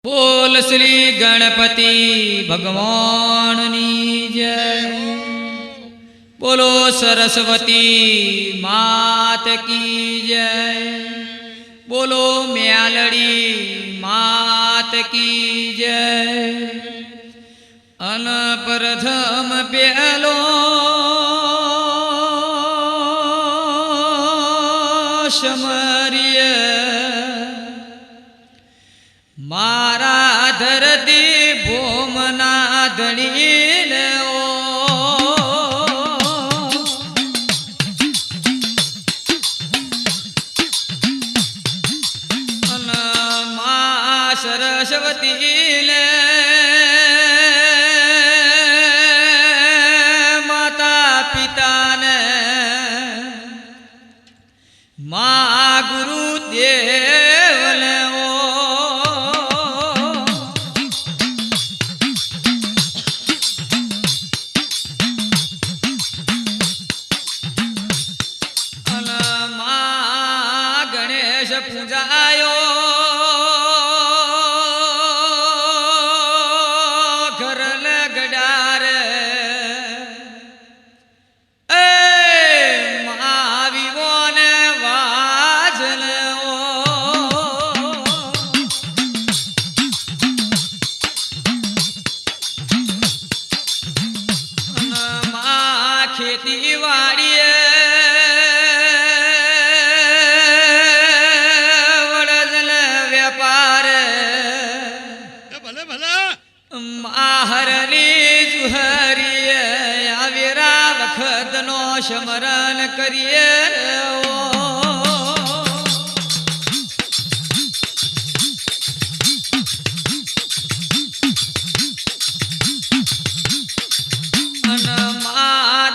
बोल श्री गणपति भगवाननी जय। बोलो सरस्वती मात की जय। बोलो म्यालड़ी मात की जय। अनप्रथम प्यालो शमरिय मारा धरती भोमना धणीन मा सरस्वती माता पिता ने मा गुरुदेव ने पूजायो घरल गडार महाविवो ने वाजल खेती वाड़ी शमरण करिए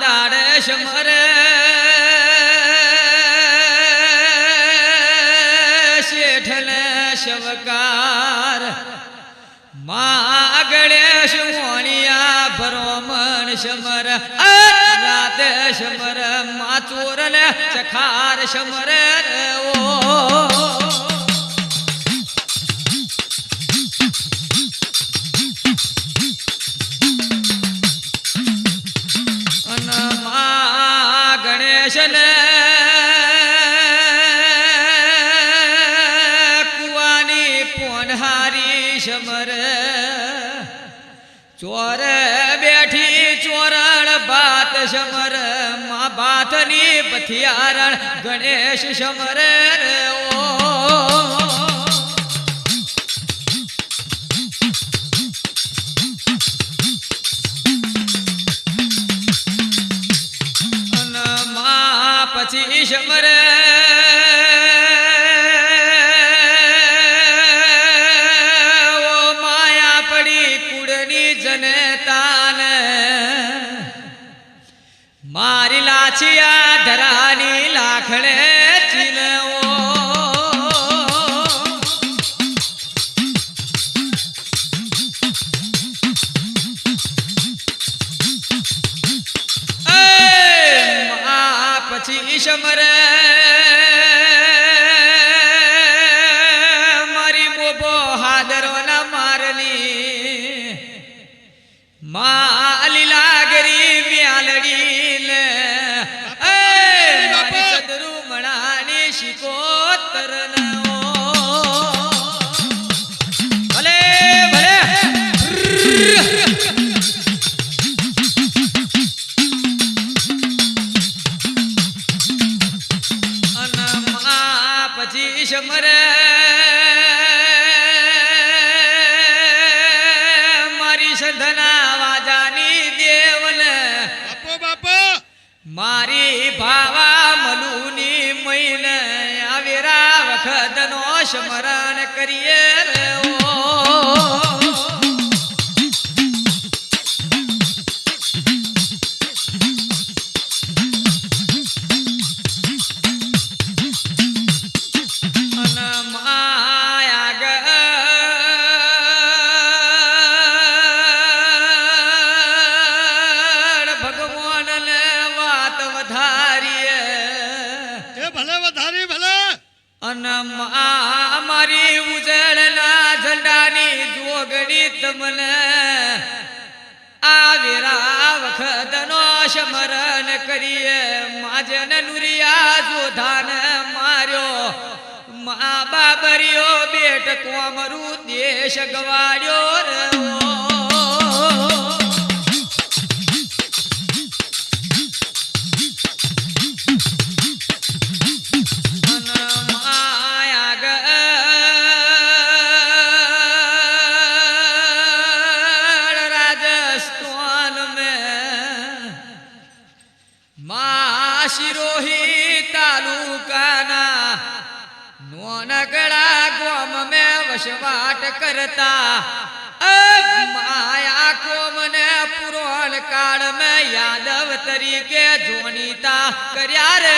दाड़े शमरे शेठले शवकार माँ गणेश मोनिया भरोमन शमर शमर माचोर ने चखार शमर गणेश ने कुआनी पोनहारी शमर चोर बैठी चोरण बात शमर माँ बातनी पथियारण गणेश शमर माँ पची शमर माया पड़ी कुड़नी जनता मारी लाचिया धरानी लाखड़े चिलवो पची शमर मारी बोबो हादरो न मारली माँ लीलागरी म्यालड़ी शिकोत्तर भले भले पची शमर मारी सधना वाजानी देवन बापो मारी भावा मलूनी मैन आवेरा वखदनो स्मरण करिए भगवान ने बात वधारिए भले वधारी भले अन मारी उजड़ना મને આ વેરા વખતનો સમરણ કરીએ માજન નુરિયા જોધાને માર્યો મા બાબરિયો બેટ કોમરું દેશ ગવાડ્યો રે शिरोही तालुकाना नोनगड़ा गोम में वसवाट करता अब माया को मने पुराण काल में यादव तरीके जोनीता कर्या रे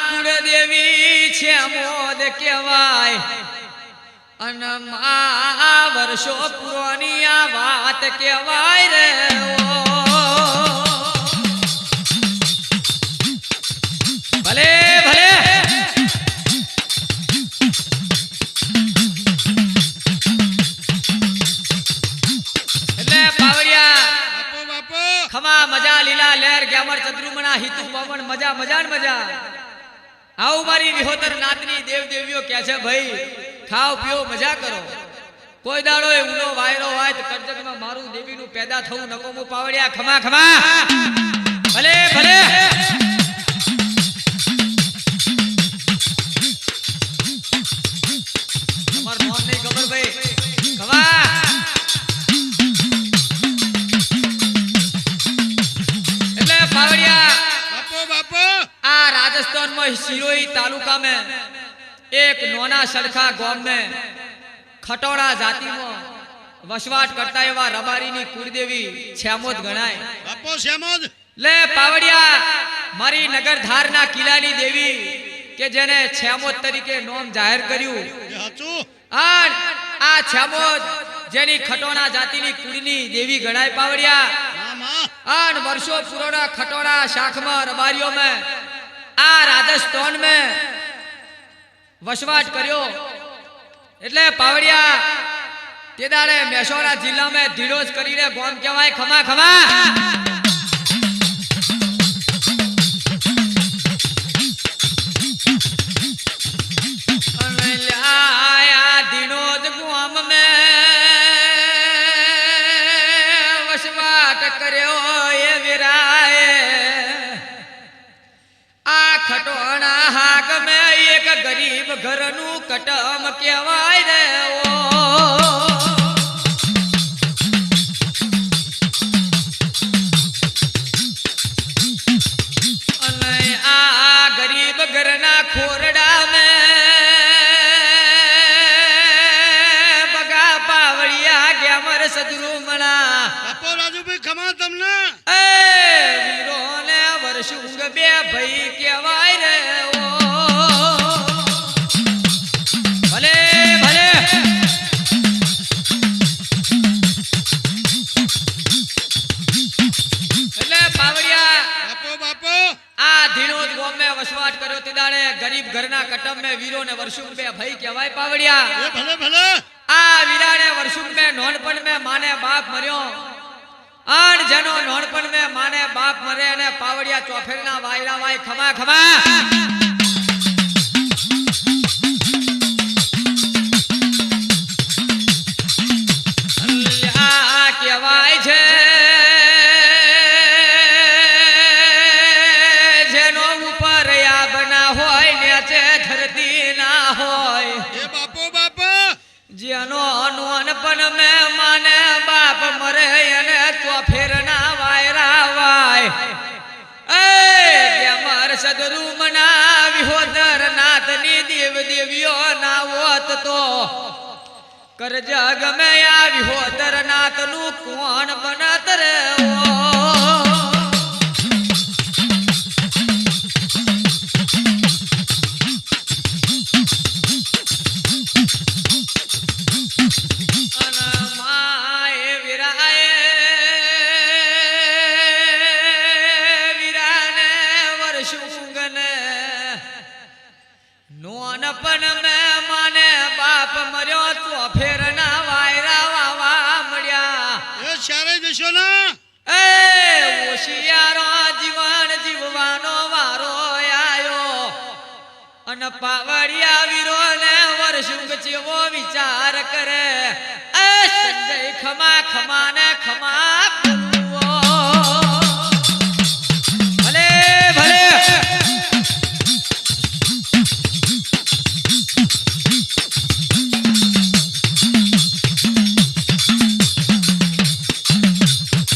कुलदेवी छे मोद केवाय अन मा वर्षो पुरानी आ वात केवाय रे भले भले એટલે પાવડિયા खमा मजा लीला लहर ग्यामर चंद्रुमणा हितु पवन मजा मजा न मजा आओ मारी विहोतर नातनी देव देवियो क्या छे भाई खाओ पियो मजा करो कोई दाड़ो ए उनो वायरो वाय तो करजग में मारू देवी नु पैदा थऊ नको मु पावड़िया खमा खमा भले भले તમાર નામ નહીં ખબર ભાઈ ખમા राजस्थान में सिरोही तालुका में एक नोना सड़खा गांव में खटोड़ा जाति में वसवाट करता एवा रबारीनी कुलदेवी छेमोद गणाय बापो छेमोद ले पावड़िया मारी नगर धारना किलानी देवी के जेने छेमोद तरीके नाम जाहिर कर्यु आन आ छेमोद जेनी खटोड़ा जातिनी कुलनी देवी गणाय पावड़िया आन वर्षों पुराना खटोड़ा शाखमा रबारियों में आ राजस्थान में वसवाट कर्यो એટલે પાવડિયા તે દાડે મેસોરા જિલ્લા में ધીરોજ કરીને ગામ કહેવાય ખમા ખમા આયા ધીરોજ ગામ में वसवाट કર્યો એ વિરાય खटोना हाक में एक गरीब घर नु कटम केवाय रे ओ अने आ गरीब घर ना खोरडा में बगा पावड़िया ग्यामर सदरुमणा अपो राजू भाई खमा तमने ए वीरो ने वर्षुंग बे भाई केवाय रे ओ भले भले એટલે પાવડિયા બાપો બાપો આ ધીણોદ ગામ में વસવાટ કર્યો તે દાડે ગરીબ ઘરના કટમ में વીરો ને वर्षुंग बे भाई केवाय पावडिया ए भले भले आ वीराने वर्षुंग में नोनपण में माने बाप मर्यो आन जनो नोनपण में माने बाप मरे ने पावड़िया चौफेरना वायरा वाय खमा खमा आ केवाय छे जेनो ऊपर या बना होय नीचे धरती ना होय ए बापो बापा जेनो नोनपण में माने बाप मरे ने चौफेरना वायरा वाय ग्यामर सदरुमणा विहोदर नाथनी देव देवियो ना होत तो કર જગ મે આવ્યો તરનાથ નું કોણ બનત રે પાવડિયા વીરો ને વર્ષુંગ જેવો વિચાર કરે સંજય ખમા ખમા ને ખમા ભલે ભલે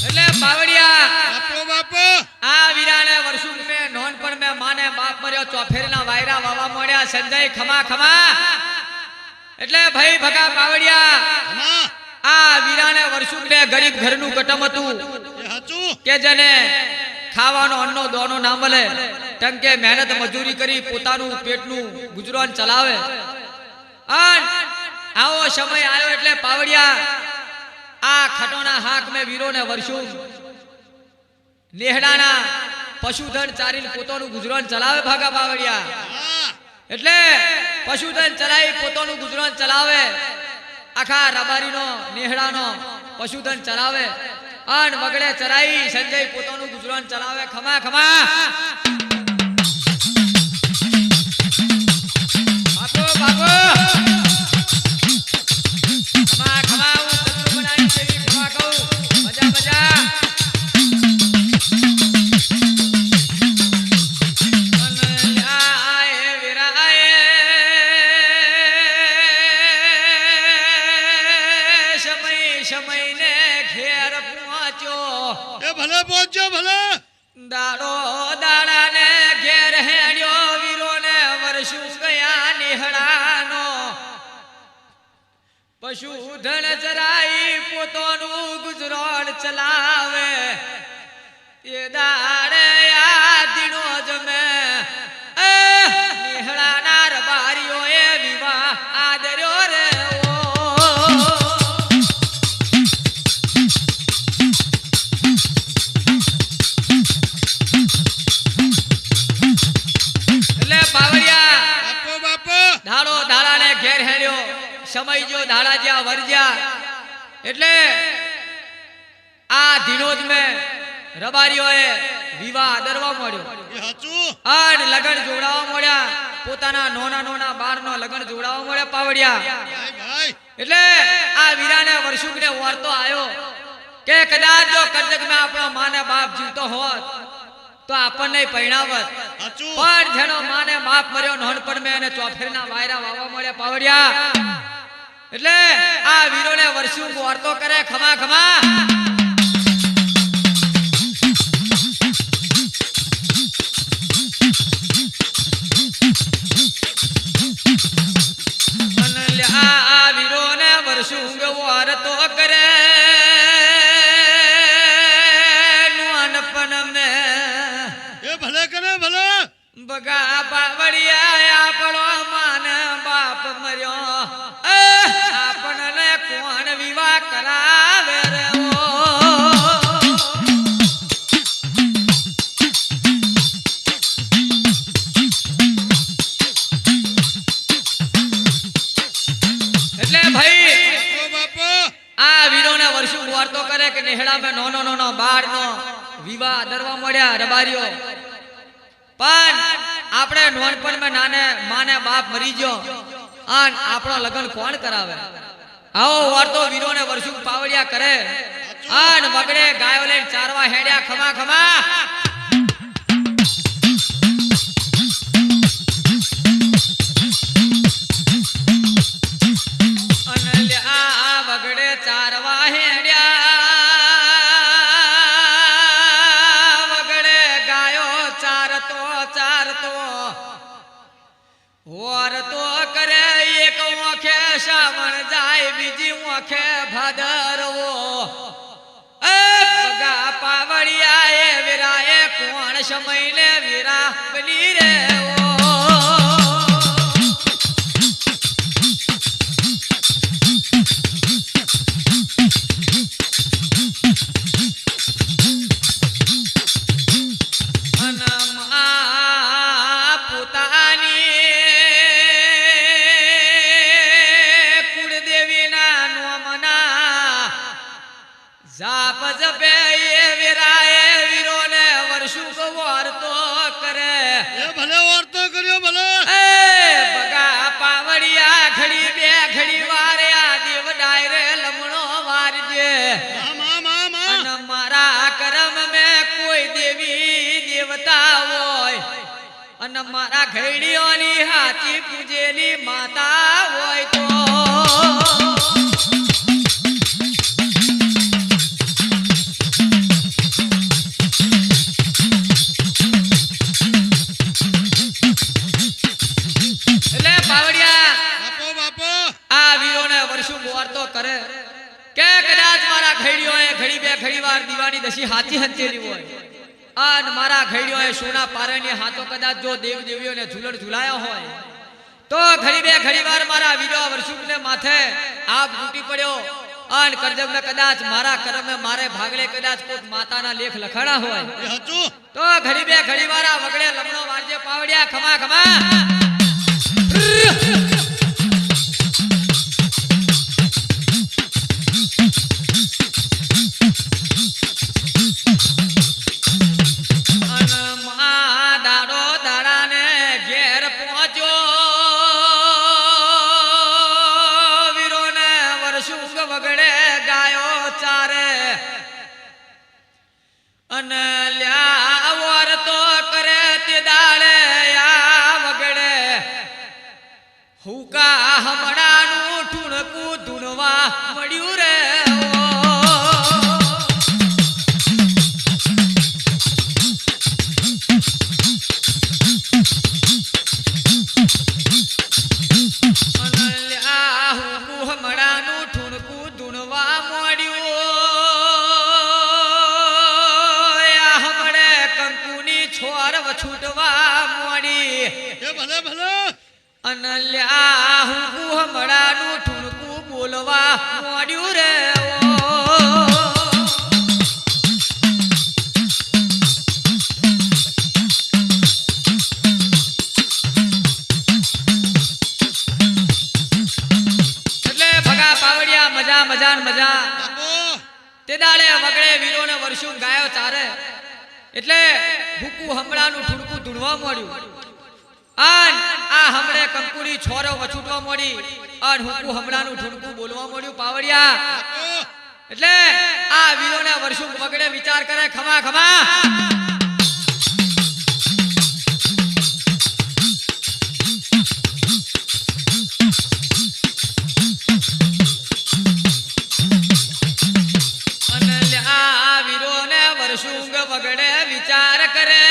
એટલે પાવડિયા બાપો આ વીરાને વર્ષુંગ મે નોનપણ મે માને બાપ મર્યો ચોફેરના વાયરા વાવા મોડ્યા સંજય ખમા ખમા એટલે ભાઈ ભગા પાવડિયા આ વીરાને વર્ષુંગ ને ગરીબ ઘરનું કટમ હતું કે જેને ખાવાનો અન્નો દોનો ના મળે ટંકે મહેનત મજૂરી કરી પોતાનું પેટનું ગુજરાન ચલાવે અને આવો સમય આવ્યો એટલે પાવડિયા આ ખટોના હાક મે વીરોને વર્ષુંગ નેહડાના પશુધન ચારીને પોતાનું ગુજરાન ચલાવે ભાગા પાવડિયા એટલે પશુધન ચલાવી પોતાનું ગુજરાન ચલાવે આખા રબારીનો નેહડાનો પશુધન ચલાવે અને વગડે ચરાઈ સંજય પોતાનું ગુજરાન ચલાવે ખમા ખમા બાપો બાપો ખમા ખમા હું ચતુર બનાવી દેવી ખમા કહું મજા મજા દાડો દાડા ને ઘેર હેડ્યો વીરો ને વર્ષું ગયા નિહળાનો પશુધન ચરાઈ પોતાનું ગુજરાન ચલાવે એ દાડે આ દિનો જમે નિહળાના રબારીઓ એ વિવાહ આદર્યો રે ધાડો ધાડાને ઘેર હેડ્યો સમય જો ધાડા જ્યાં વરજ્યા એટલે આ દિનોજ મે રબારીઓએ વિવાહ આદરવા મળ્યો અને લગન જોડાવા મળ્યા પોતાના નોના નોના બાળનો લગન જોડાવા મળ્યા પાવડિયા એટલે આ વીરાને વર્ષુંગને વાર્તો આવ્યો કે કદાચ જો કરજગ મે આપણો માને બાપ જીવતો હોત તો આપણને પૈણાવત પણ જેનો માને બાપ મર્યો નોનપણ મે અને ચોફેરના વાયરા વાવા મળ્યા પાવડિયા એટલે આ વીરોને વર્ષું વાર્તો કરે ખમા ખમા આ વીરોને વર્ષું વાર્તો કરે બગા પાવડિયા આપણો માન બાપ મર્યો આપણને કોણ વિવાહ કરાવે રે એટલે ભાઈ આ વીરોને વર્ષું વાર્તો કરે કે નેહડા મે નોનો નોનો બાળનો વિવાહ આદરવા મળ્યા રબારીઓ પણ આપણે નોનપણ મે નાને માને બાપ મરી ગયો અને આપણો લગન કોણ કરાવે આવો વાર્તો વીરોને વર્ષું પાવડિયા કરે અને વગડે ગાયો લઈને ચારવા હેડ્યા ખમા ખમા અને આ વગડે ચારવા હેડ્યા વરતો કરે એક ઓખે શ્રાવણ જાય બીજી મખે ભાદરવો એ બગા પાવડિયા એ વીરા એ કોણ સમયને વીરા બની રે અને મારા ઘેડીઓની હાથી પૂજેલી માતા હોય તો એટલે પાવડિયા બાપો આ વીરોને વર્ષો બોરતો કરે કે કદાચ મારા ઘેડીઓએ ઘડી બે ઘડી વાર દીવાની દશી હાથી હંચેલી હોય અને મારા ઘેડીઓએ સોના પારેની હાથો કદાચ જો દેવ દેવીઓને ઝૂલણ ઝૂલાયા હોય તો ઘડી બે ઘડી વાર મારા વીરો વર્ષુને માથે આપ તૂટી પડ્યો અને કરજમ કદાચ મારા કર્મે મારે ભાગલે કદાચ કોઈ માતાના લેખ લખાણા હોય તો ઘડી બે ઘડી વાર આ વગડે લમણો વારજે પાવડિયા ખમા ખમા છૂટવા મોડી ભલે ભલે અનલ્યા હું હમણાનું ઠુણકું બોલવા મોડ્યું રે એટલે ભગા પાવડિયા મજા મજા મજા તે દાડે વગડે વીરોને વર્ષું ગાયો ચારે એટલે ભૂકુ હમણાનું ઠુણકું ધૂણવા મળ્યું આન આ હમણે કંકુડી છોરો વછૂટવા મળી આન હુકુ હમણાનું ઠુણકું બોલવા મળ્યું પાવડિયા એટલે આ વીરોને વર્ષો વગડે વિચાર કરે ખમા ખમા વગડે વિચાર કરે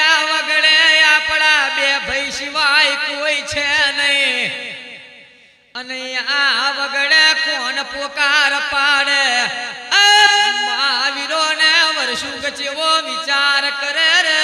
આ વગડે આપણા બે ભાઈ સિવાય કોઈ છે નહીં અને આ વગડે કોણ પોકાર પાડે મહાવીરો ને વર્ષું જેવો વિચાર કરે રે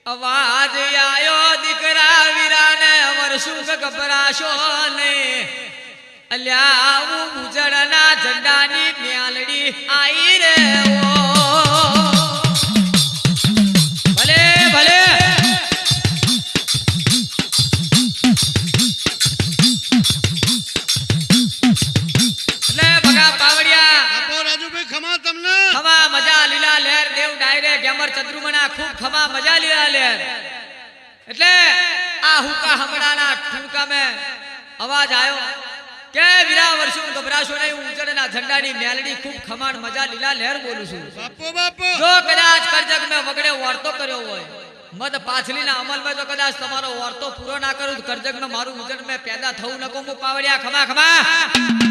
અવાજ આયો દીકરા વીરાને વર્ષું ગભરાશો ને અલ્યા હું ઉજળના ઝંડાની મ્યાલડી આઈ રે ભલે ભલે એટલે ભગા પાવડિયા આપો રાજુભાઈ ખમા તમને ખમા મજા લીલા લહેર દેવ ડાયરે ગેમર ચંદ્રુમણા ખૂબ ખમા મજા લીલા લહેર એટલે આ હુકા હમણાના ઠુમકા મે અવાજ આયો કે વીરા વર્ષો ગભરાશો નહીં હું ઉજળના ઝંડાની મેલડી ખૂબ ખમાણ મજા લીલા લહેર બોલું છું બાપો બાપો જો કદાચ કરજગ મેં વગડે વર્તો કર્યો હોય મત પાછલીના અમલમાં જો કદાચ તમારો વર્તો પૂરો ના કરું કરજગમાં મારું ઉજળ મેં પેદા થવું નકો હું પાવડિયા ખમા ખમા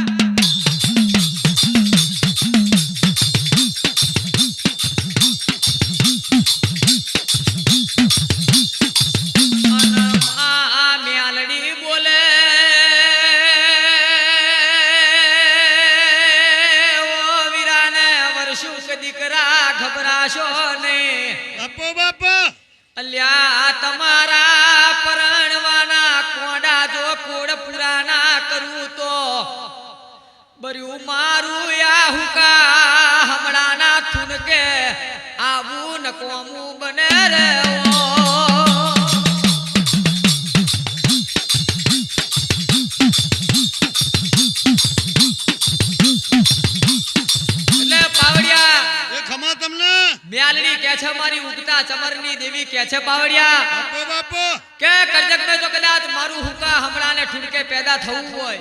અલ્યા તમારા પરણવાના કોડા જો કોડ પૂરા ના કરું તો બર્યું મારું યા હુકા હમણાના થુનકે આવું નકોમું બને રે એટલે પાવડિયા એ ખમા તમને મ્યાલડી કે છે મારી ઉગતા ચમરની દેવી કે છે પાવડિયા બાપો બાપો કે કરજક મે જો કદાચ મારું હુકા હમણાને ઠુડકે પેદા થવું હોય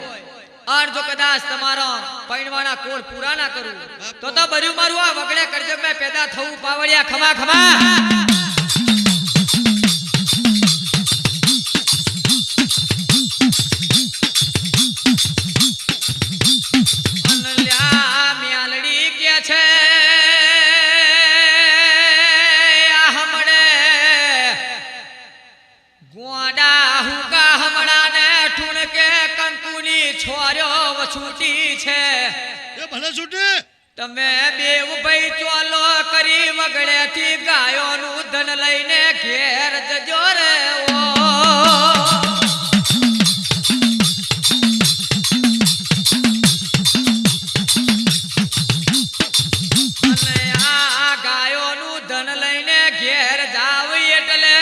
અને જો કદાચ તમારો પૈણવાના કોળ પૂરા ના કરું તો બર્યું મારું આ વગડે કરજક મે પેદા થવું પાવડિયા ખમા ખમા અનલ્યા મ્યાલડી કે છે છોર્યો વછૂટી છે એ ભલે છૂટી તમે બેવ ભાઈ ચોલો કરી વગડેથી ગાયોનું ધન લઈને ઘેર જજો રે અને આ ગાયોનું ધન લઈને ઘેર જાવ એટલે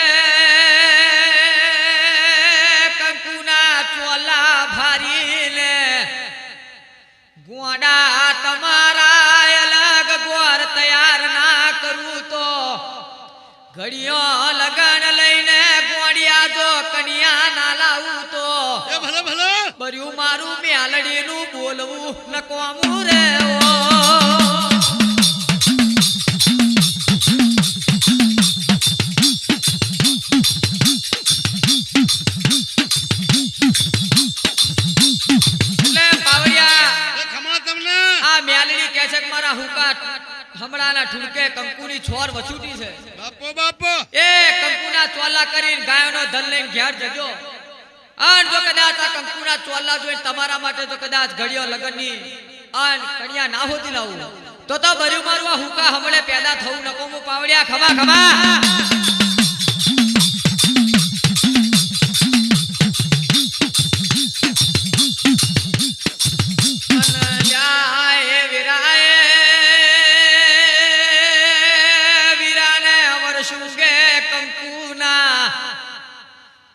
કંકુના ચોલા ભારી ગોડા તમારા અલગ ગોર તૈયાર ના કરું તો ઘડિયો લગન લઈને ગોડિયા જો કન્યા ના લાવું તો એ ભલે ભલે બર્યું મારું મ્યાલડીનું બોલવું નકોમું રે હમણાના ઠુડકે કંકુની છોર વછૂટી છે બાપો બાપો એ કંકુના ચોલા કરીને ગાયોનો ધન લઈને ઘેર જજો અને જો કદાચ આ કંકુના ચોલા જોઈને તમારા માટે જો કદાચ ઘડિયો લગનની અન કણિયા ના હોતી લાવું તો બર્યું મારું આ હુકા હમણે પેદા થવું નકો હું પાવડિયા ખમા ખમા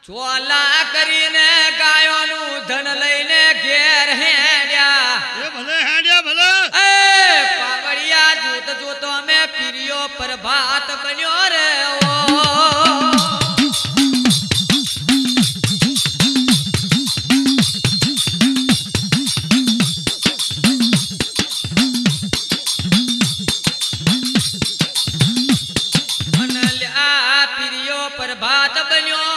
ચોલા કરીને ગાયોનું ધન લઈને ઘેર હેડ્યા એ ભલે હેડ્યા ભલે એ પાવડિયા જોત જોતો અમે પીરિયો પર ભાત બન્યો રે અનલ્યા પીરિયો પર ભાત બન્યો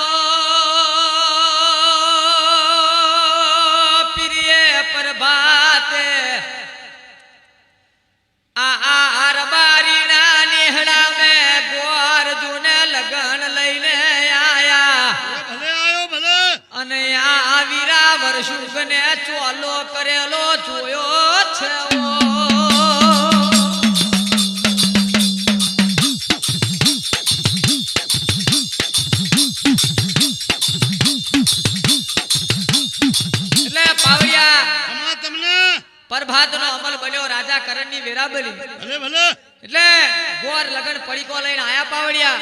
શુગને ચોલો કરેલો જોયો છે એટલે પાવડિયા તમને પ્રભાતનો અમલ બન્યો રાજા કરણની વેરાબલી ભલે ભલે એટલે ગોર લગન પડીકો લઈને આયા પાવડિયા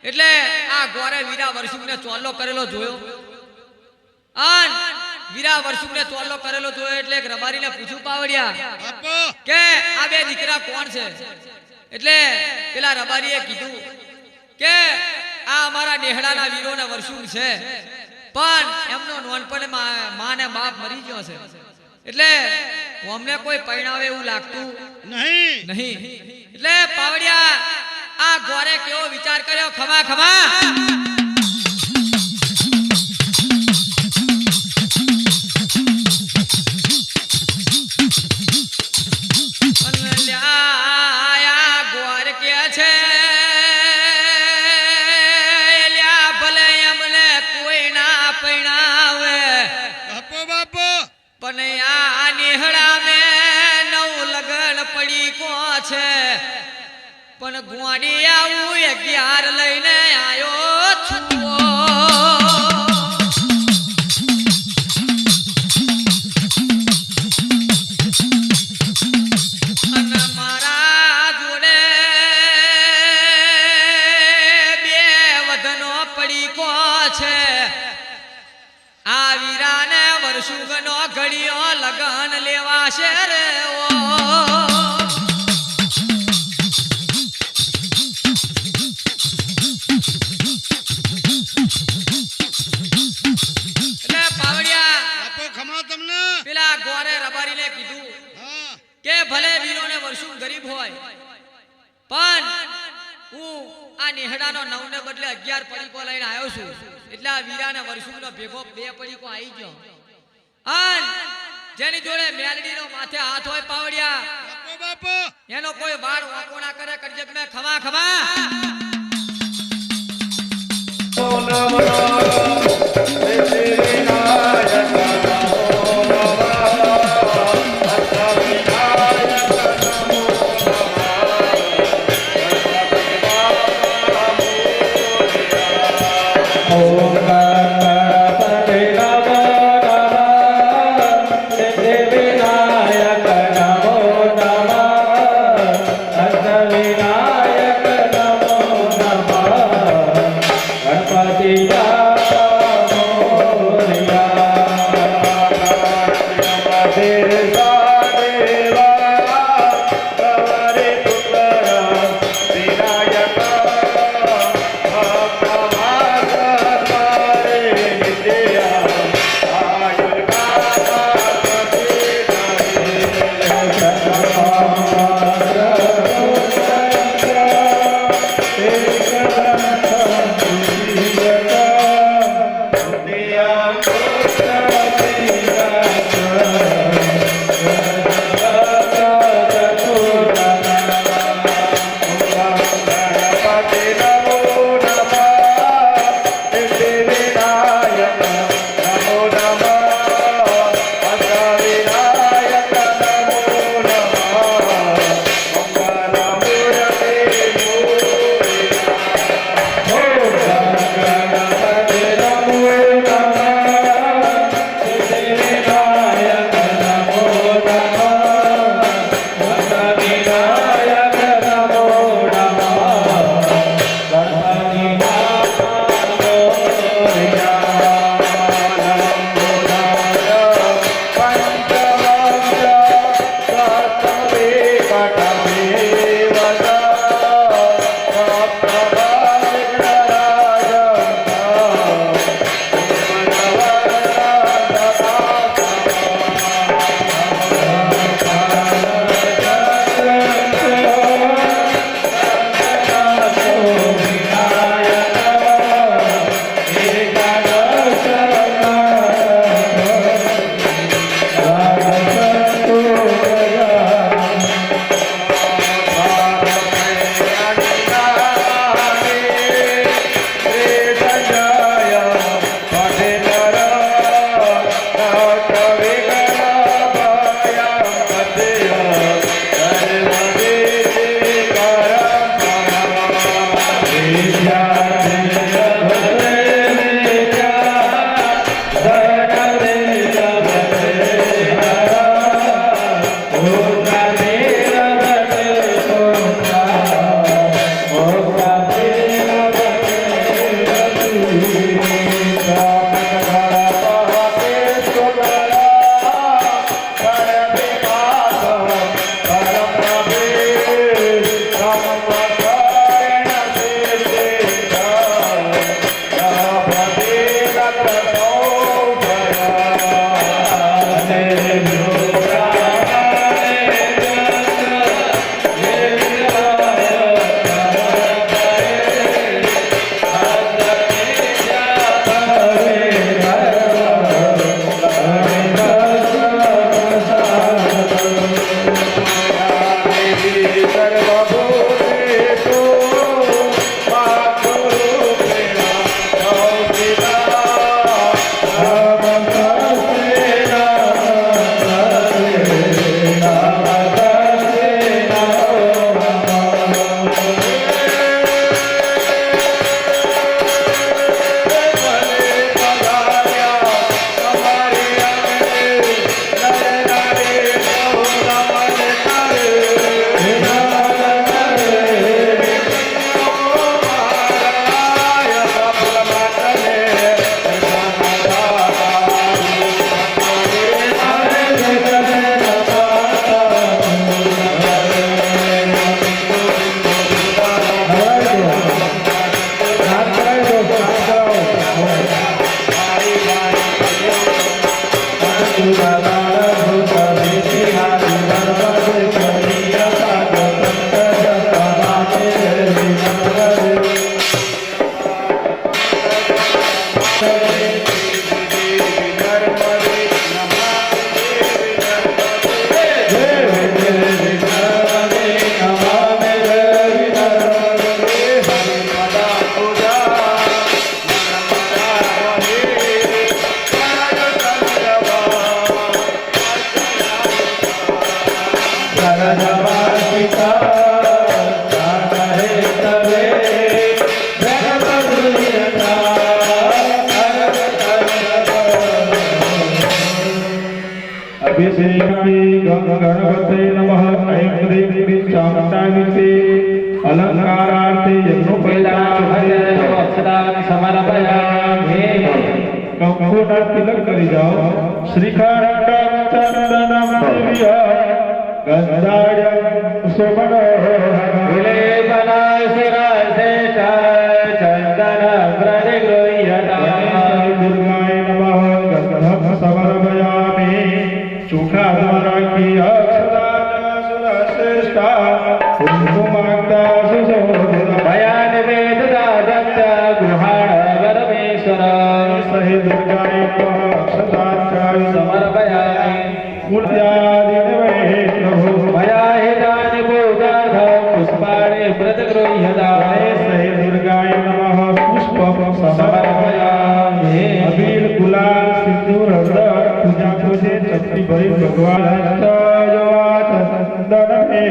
એટલે આ ગોરે વીરા વર્ષુને ચોલો કરેલો જોયો આન વીરા વર્ષુને ચોલો કરેલો જોયો એટલે એક રબારીને પૂછ્યું પાવડિયા કે આ બે દીકરા કોણ છે એટલે પેલા રબારીએ કીધું કે આ અમારા નેહડાના વીરોના વર્ષુન છે પણ એમનો નોનપણે માં ને બાપ મરી ગયો છે એટલે અમને કોઈ પરિણાવે એવું લાગતું નહીં નહીં એટલે પાવડિયા આ ગોરે કેવો વિચાર કર્યો ખમા ખમા બાપો બાપો પણ આ નિહળા મે નવ લગન પડી કો છે પણ ગોડી આવું 11 લઈને આયો છું અને મારા જોડે બે વધનો પડી કો છે આ વીરાને વર્ષુગનો ઘડીઓ લગન લેવાશે રે ઓ એટલે પાવડિયા બાપો ખમા તમને પેલા ગોરે રબારીને કીધું હા કે ભલે વીરોને વર્ષું ગરીબ હોય પણ હું આ નેહડાનો 9 ને બદલે 11 પડીકો લઈને આવ્યો છું એટલે આ વીરાને વર્ષુંનો ભેગો 2 પડીકો આવી ગયો અન જેની જોડે મેલડીનો માથે હાથ હોય પાવડિયા બાપો બાપો એનો કોઈ વાળ વાંકો ના કરે કરજે મે ખમા ખમા ગણપતિ વિષ્ણુ કંકુના તિલક કરી જાઓ શ્રીખંડ ચંદનમ દિવ્ય ગંધાડ્યમ સુમનો વિલેપના શિરસે ચંદન પ્રતિગૃહ્યતા દુર્ગાય નમઃ ગંધમ સમર્પયામિ ચોખા દ્વારાકી અક્ષરા સુરશ્રેષ્ઠા કુંકુમાક્તા સુશોભિતા ભયાન વેદતા દત્ત ગૃહાણ પરમેશ્વર સહે દુર્ગાય નમઃ અક્ષરાચાર્ય સમર્પયામિ મૂર્ત્યાદિનવે પ્રભુ ભયાહિતાનિ ભૂતાધ પુષ્પાણિ પ્રતિગૃહ્યતા સહે દુર્ગાય નમઃ પુષ્પમ સમર્પયામિ અબીલ ગુલાલ સિંદૂર હળદર પૂજા પૂજે ચપટી ભરી ભગવાન હસ્તયોવાચ ચંદન એ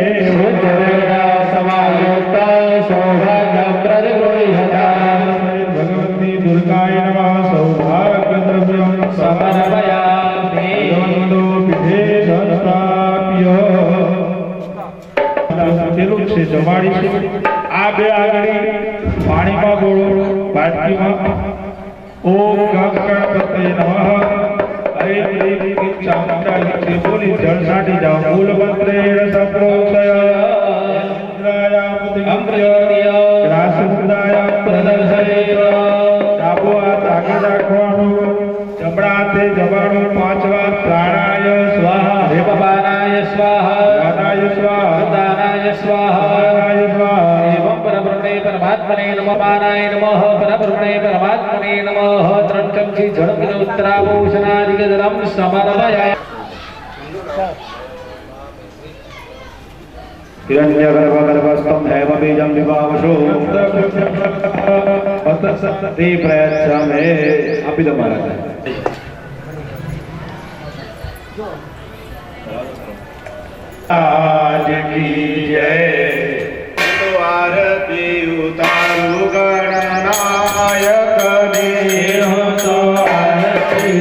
સમાયુક્તા સૌભાગ્ય પ્રતિગૃહ્યતા ભગવતી દુર્ગાય નમઃ સૌભાગ્ય દ્રવ્યમ સમર્પયામિ ભગવંતો પીઠે સંસ્થાપ્ય પેલું છે જમાડીશું આ બે આગળ પાણીમાં બોલો બાટકીમાં ઓમ ગણપતે નમઃ હરે હરે ચામુંડા લીધે બોલી જળ છાંટી જાઓ મૂલ મંત્રેણ સંપ્રોક્ષય ગ્રાસુંદાય પ્રદર્શયેત ડાબો હાથ આગળ રાખવાનું જમણા હાથે જમાડો 5 વાર પ્રાણાય સ્વાહા હે બાબાનાય સ્વાહા દાનાય સ્વાહા દાનાય સ્વાહા દાનાય સ્વાહા એવં પરબ્રહ્મણે પરમાત્મને નમઃ પાનાય નમઃ પરબ્રહ્મણે પરમાત્મને નમઃ ત્રણ ચમચી ઝડપીને ઉત્તરાભૂષણાદિક જલમ સમર્પયામિ हिरण्यगर्भगर्भस्थं हेमबीजं विभावशो ते प्रयच्छमे अपि तो महाराज आज की जय तो आरती उतारू गणनायक देह तो आरती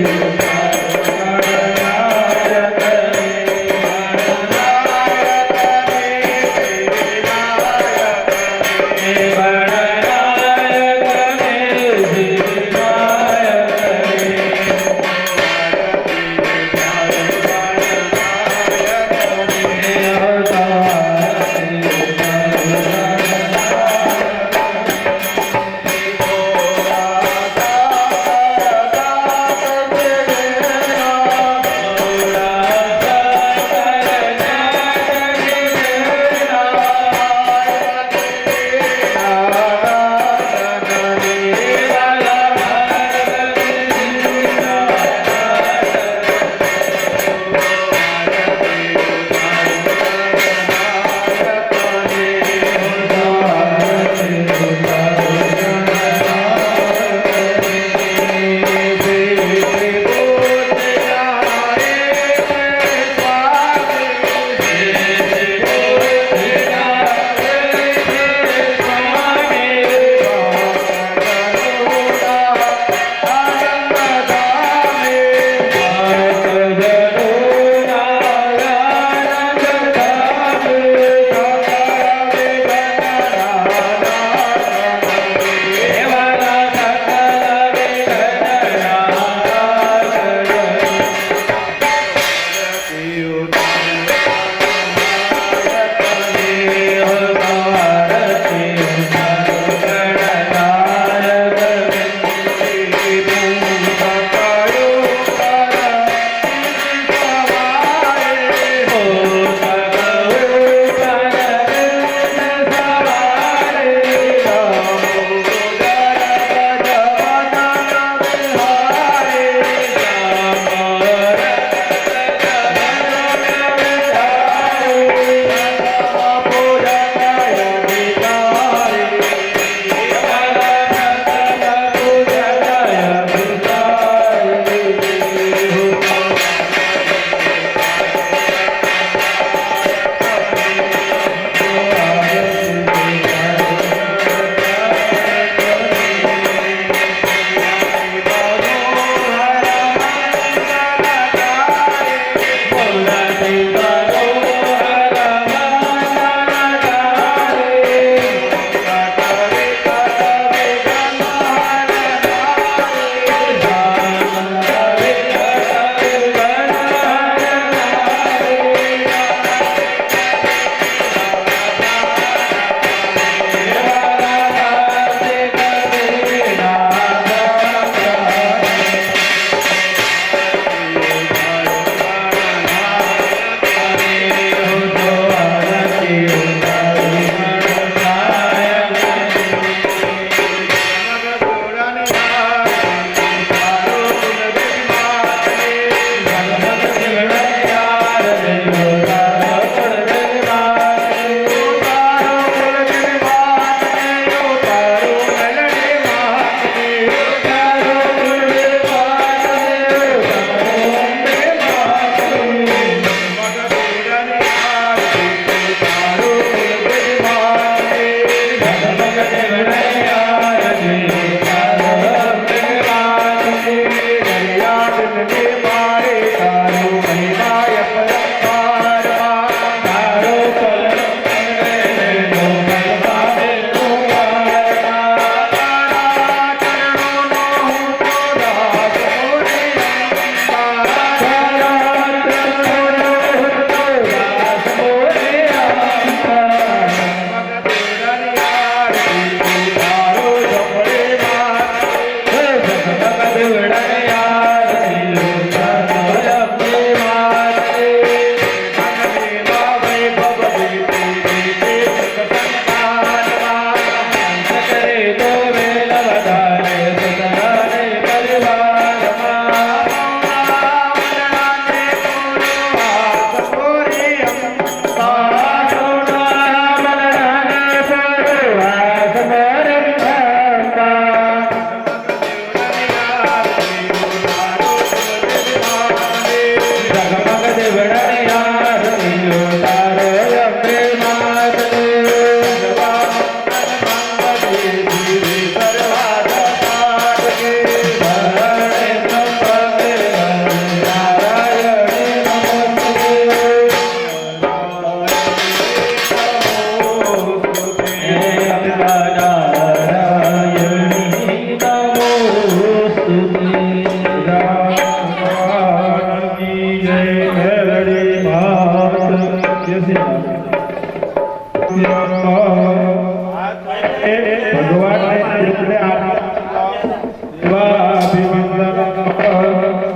ભગવાનને દેવને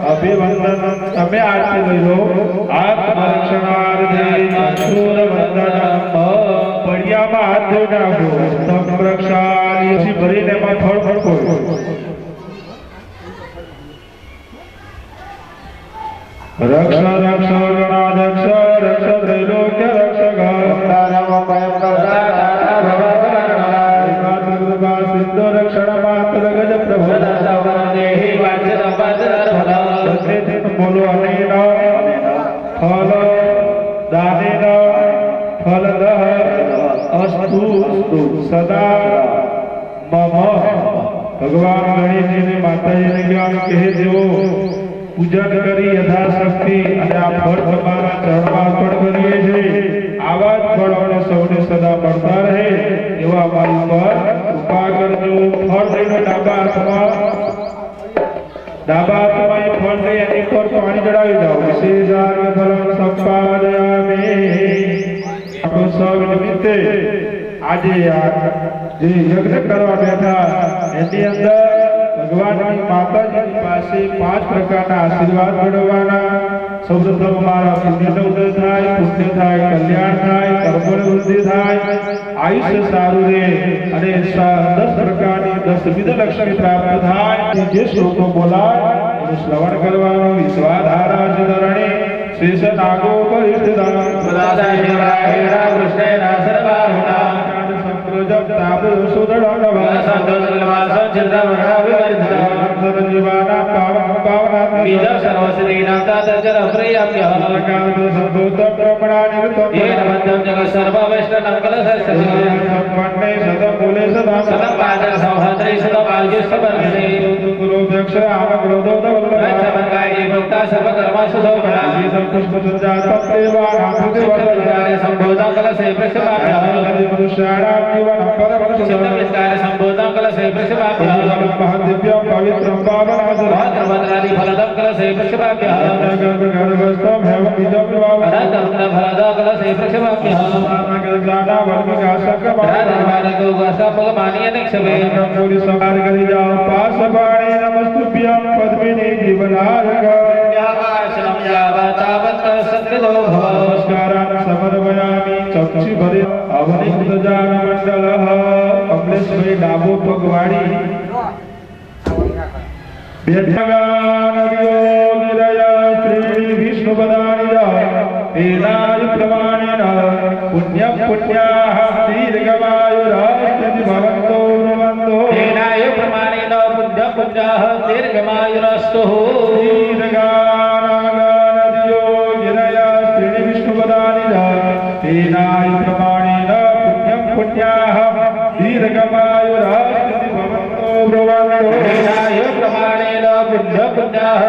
અભિવંદન તમે આરતી લઈ લો આત્મરક્ષણાર્થે અસુરવંદનમ પડિયામાં હાથ ધોઈ નાખો સ્તંભ રક્ષાની ભરીને એમાં ફળ ફળકો રક્ષ રક્ષ ગણાધક્ષ રક્ષ ત્રૈલોક્ય રક્ષક સિદ્ધો રક્ષણ માત્ર ગજ પ્રભુ બોલો અનેન ફલ દાનેન ફલદઃ અસ્તુ સદા મમ ભગવાન ગણેશજીને માતાજીને જ્ઞાન કહે જેવો પૂજન કરી યથાશક્તિ અને આ ફળ તમારા ચરણમાં અર્પણ કરીએ છીએ આવા જ ફળ અમને સૌને સદા મળતા રહે એવા અમારી પર કૃપા કરજો ફળ લઈને ડાબા હાથમાં એ ફળ લઈ એની પર પાણી ચડાવી જાઓ વિશેષાર્ય ફલમ સંપાદયામિ મહોત્સવ નિમિત્તે આજે આ જે યજ્ઞ કરવા બેઠા એની અંદર ભગવાનની માતાજીની પાસે 5 પ્રકારના આશીર્વાદ મેળવવાના સૌપ્રથમ મારા પુણ્યનો ઉદય થાય પુણ્ય થાય કલ્યાણ થાય કર્મોની વૃદ્ધિ થાય આયુષ્ય સારું રહે અને 10 પ્રકારની 10 વિધ લક્ષ્મી પ્રાપ્ત થાય જે શ્લોકો બોલાય એનું શ્રવણ કરવાનું વિશ્વાધારા ધરણે શેષ નાગો પરિષ્ઠિતા સદાશિવરાય કૃષ્ણેના સર્વાહુના સંપ્રજપ તાપુ સુદળનવા સંતોષલવાસ ચિત્રવર્ણા વિવર્ધના જીવાના પાવના બીજા સર્વશ્રીના તાતચર પ્રિયમ્ય કાલ સંતોષ પ્રમણા નિવૃત્ત એન મધ્યમ જગત સર્વ વૈષ્ણવ કલસસ્ય સંપન્ને સદા બોલે સદા સદા પાદર સૌહદ્રી સદા ભાગ્ય સબર્ધે ગુરુ ભક્ષ આમ ક્રોધો દવલ્લભાય ભક્તા સર્વ કર્મસુ સૌભરા પુષ્પ સંજાત દેવા નામતે વર્તનાય સંબોધા કલસે પ્રસમાપ્ય પુરુષાણા જીવન પરમ ચિત્તવિસ્કાર સંબોધા કલસે પ્રસમાપ્ય મહાદિવ્ય પવિત્ર પાવન ભદ્રભદ્રાદિ ફલદમ કલસે પ્રસમાપ્ય ગર્ભસ્થમ હેવ બીજમ વિવાહ અનંતમ ફલદા કલસે પ્રસમાપ્ય જ્ઞાના વર્મિકાશક ધર્માન ગો ગસપલ માનિય નિક્ષવે પૂરી સવાર કરી જાઓ પાસ પાણી નમસ્તુભ્યમ પદ્મિની જીવનાર્ગ ન્યાવાશનમ યાવતાવત સત્યદો ભવ નમસ્કારાન સમર્પયામિ ચક્ષુ ભરે અવનિકૃતજાન મંડલઃ કમલેશભાઈ ડાબો પગવાડી બેઠગાન યોગ નિરય શ્રી વિષ્ણુ પદાનિ એનાય પ્રમાણેન પુણ્ય પુણ્યાઃ દીર્ઘમાયુરાસ્તિ ભવન્તો ભવન્તો એનાય પ્રમાણેન પુણ્ય પુણ્યાઃ દીર્ઘમાયુરાસ્તુ દીર્ઘાનાગાનદિયો નિરય શ્રી વિષ્ણુ પદાનિ એનાય પ્રમાણેન પુણ્ય પુણ્યાઃ દીર્ઘમાયુરાસ્તિ ભવન્તો ભવન્તો એનાય પ્રમાણેન પુણ્ય પુણ્યાઃ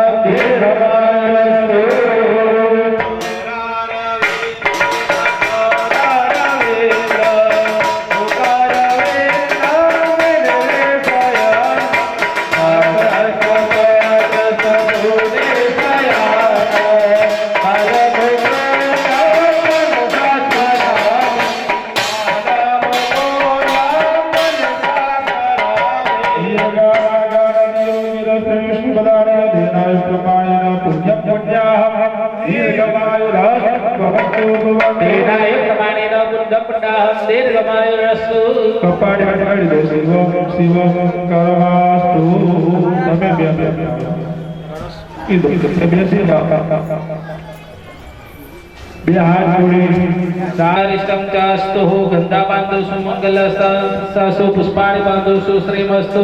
દીર્ઘમાયુરાસ્તુ કપાળ હટાડી દો શિવમ શિવમ કરવાસ્તુ તમે બે હાથ જોડી સારિષ્ટમ ચાસ્તુ ગંધાપાંતુ સુમંગલ સાસુ પુષ્પાણિ પાંતુ શ્રીમસ્તુ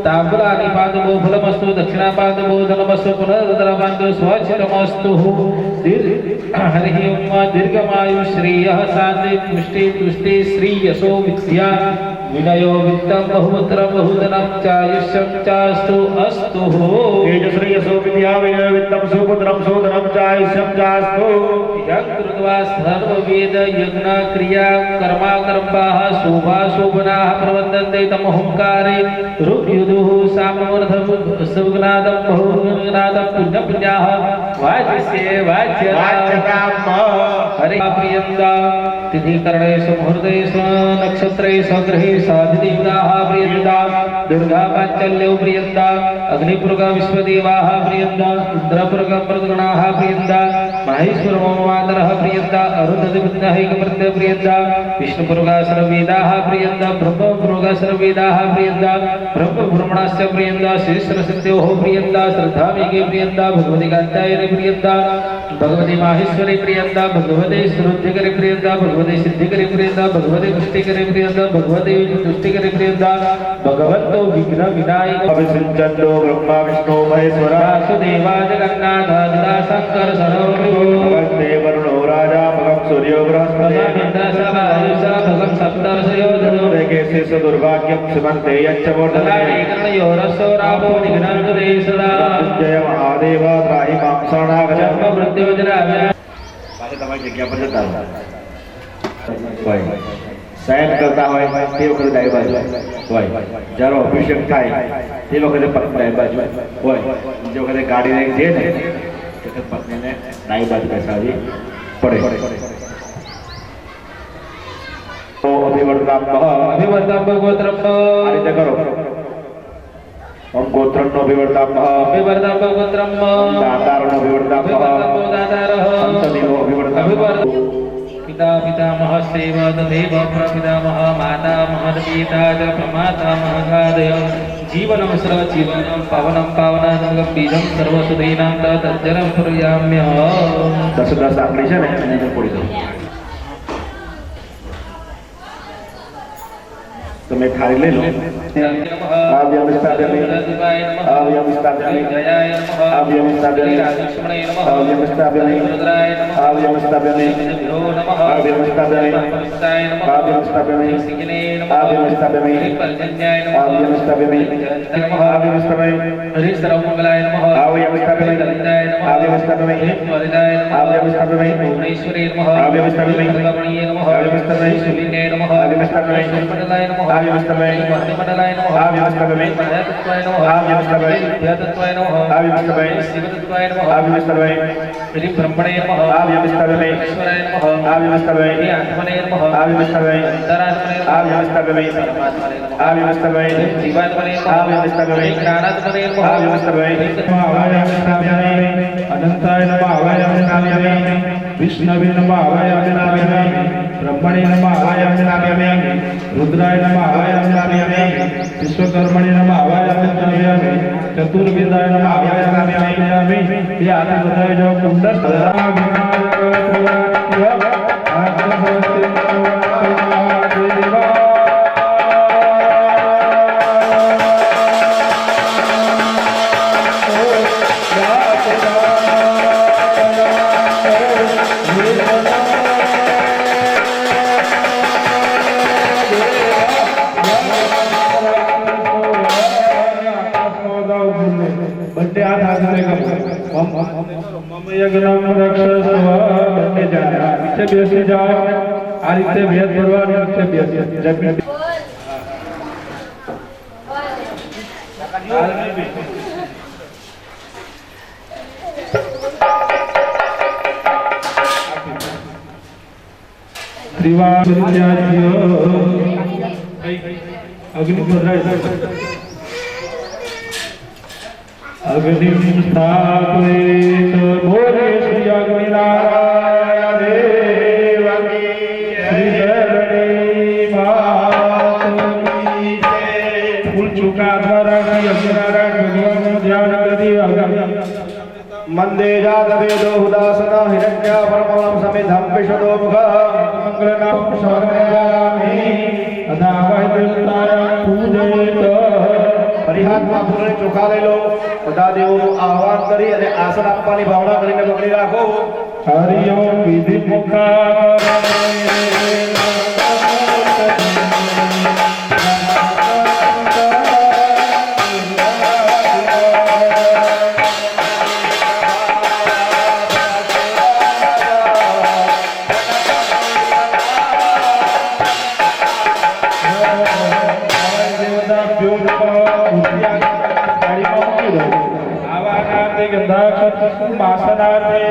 તાંબુલાની પાંતુ ફલમસ્તુ દક્ષિણા પાંતુ ધનમસ્તુ પુનરુદ્ર પાંતુ સ્વચિતમસ્તુ હરિ ઓમ દીર્ઘમાયુ શ્રીયઃ શાંતિ પુષ્ટિ તુષ્ટિ શ્રી યશો વિદ્યા વિનયો વિત્તમ બહુત્ર બહુધનમ ચાયુષ્યમ ચાસ્તુ અસ્તુ તેજશ્રી યશો વિદ્યા વિનય વિત્તમ સુપુત્રમ સુધનમ ચાયુષ્યમ ચાસ્તુ યંકૃત્વા સર્વવેદ યજ્ઞ ક્રિયા કર્મા કર્માઃ શોભા શોભનાઃ પ્રવર્તન્તે તમોહંકારે ઋગ્યુદુઃ સામવર્ધમ સુગ્નાદમ બહુગ્નાદમ પુણ્ય પુણ્યાઃ વાચ્યસે વાચ્યતા हरे प्रियंदा तिथिकरणेषु मुहूर्तेषु नक्षत्रेषु ग्रहेषु अधिदेवताः प्रियंदा दुर्गा पाञ्चल्यो प्रियंदा अग्निपुर्गा विश्वदेवाः प्रियंदा इंद्रपुर्गा मृदगणाः प्रियंदा माहेश्वरमोमादरः प्रियंदा अरुणधिपतिः एकमृत्य प्रियंदा विष्णुपुर्गा सर्ववेदाः प्रियंदा ब्रह्मपुर्गा सर्ववेदाः प्रियंदा ब्रह्मब्रह्मणस्य प्रियंदा श्रीश्रसिद्ध्योः प्रियंदा श्रद्धामेके प्रियंदा भगवती कात्यायनी प्रियंदा भगवती माहेश्वरी प्रियंदा भगवती श्रुद्धिकरी प्रियंदा भगवती सिद्धिकरी प्रियंदा भगवती पुष्टिकरी प्रियंदा भगवती तुष्टिकरी प्रियंदा भगवतो विघ्न विनायक अभिषिञ्चन्तो ब्रह्मा विष्णु महेश्वर वासुदेवा जगन्नाथ दिदा शंकर सर्वविभो भगवते वरुणो राजा भगं सूर्यो बृहस्पति भगं सप्तर्षयो धनो केशेषु दुर्भाग्यं सुमन्ते यच्च वर्धते कर्णयो रसो रामो निघ्नन्ते सदा जय महादेव त्राहि मां शरणागत जन्म मृत्यु जरा पाछे તમારી જગ્યા પર જતા હોય શયન કરતા હોય તે વખતે ડાબી બાજુ હોય જ્યારે અભિષેક થાય તે વખતે પત્ની ડાબી બાજુ હોય જે વખતે ગાડી લઈને જઈએ ને તે પત્નીને ડાબી બાજુ બેસાડવી પડે તો અભિવર્તન ગોત્રમ આ રીતે કરો ઓમ ગોત્રનો અભિવર્તન ગોત્રમ દાતારનો અભિવર્તન સંતતિનો અભિવર્તન पिता पितामह सेव तदेव प्रपितामह मातामह पिता च प्रमातामह गादय जीवनं सर्वजीवनं पावनं पावनानं बीजं सर्वसुधीनां तज्जलं कुर्याम्यहम् 10 આંકડી છે ને એને જો પડી દો તમે થાળી લઈ લો આવ્યમસ્તાવ્યમે આવ્યમસ્તાવ્યમે આવ્યમસ્તાવ્યમે આવ્યમસ્તાવ્યમે આવ્યમસ્તાવ્યમે આવ્યમસ્તાવ્યમે આવ્યમસ્તાવ્યમે આવ્યમસ્તાવ્યમે આવ્યમસ્તાવ્યમે આવ્યમસ્તાવ્યમે हरि सर्वमंगलाय नमः आव्यमસ્તાવ્યમે दलिताय नमः आव्यमસ્તાવ્યमे वरिदाय नमः आव्यमસ્તાવ્यमे भुवनेश्वरी नमः आव्यमસ્તાવ્यमे गगणीय नमः आव्यमસ્તાव्यमे सुलिने नमः आव्यमસ્તાव्यमे मंडलाय नमः आव्यमસ્તાव्यमे मंडलाय नमः आव्यमસ્તાव्यमे महातत्वाय नमः आव्यमસ્તાव्यमे विद्यातत्वाय नमः आव्यमસ્તાव्यमे शिवतत्वाय नमः आव्यमસ્તાव्यमे श्री ब्रह्मणे नमः आव्यमસ્તાव्यमे ईश्वराय नमः आव्यमસ્તાव्यमे आत्मने नमः आव्यमસ્તાव्यमे अंतरात्मने नमः आव्यमસ્તાव्यमे परमात्मने नमः आव्यमસ્તાव्यमे जीवात्मने नमः आव्यमસ્તાव्यमे प्राणात्मने नमः आव्यमસ્તાव्यमे अनंताय नमः आवायामि नाम्यामि विष्णवे नमः आवायामि नाम्यामि ब्रह्मणे नमः आवायामि नाम्यामि रुद्राय नमः आवायामि नाम्यामि विश्वकर्मणे नमः आवायामि नाम्यामि चतुर्वेदाय नमः आवायामि नाम्यामि ये आदि बताए जो कुंडल सदा बंदे हाथ में मम यज्ञम रक्षस्व बंदे जाना पीछे बेसी जाओ आ रीते भेद भरवानी पीछे बेसी जमीन त्रिवार्याज्यो अग्नि अग्निं स्थापयेत् बोले श्री अग्निनारायण देव की श्री शरणी मात की जय। फूल चुका द्वारा की अग्निनारायण भगवान को ध्यान करी मंदे जात वेदो उदासन हिरण्या परमं समिधं विशदो मुख मंगलनाम शरणामि अदावै देवताय पूजयेत् પરિહારમાં ફૂલને ચોખા લઈ લો બધા દેવોનું આહવાન કરી અને આસન આપવાની ભાવના કરીને પકડી રાખો હરિ ઓમ વિધિ મુખા आवानाते गंधाक्षत मासनाते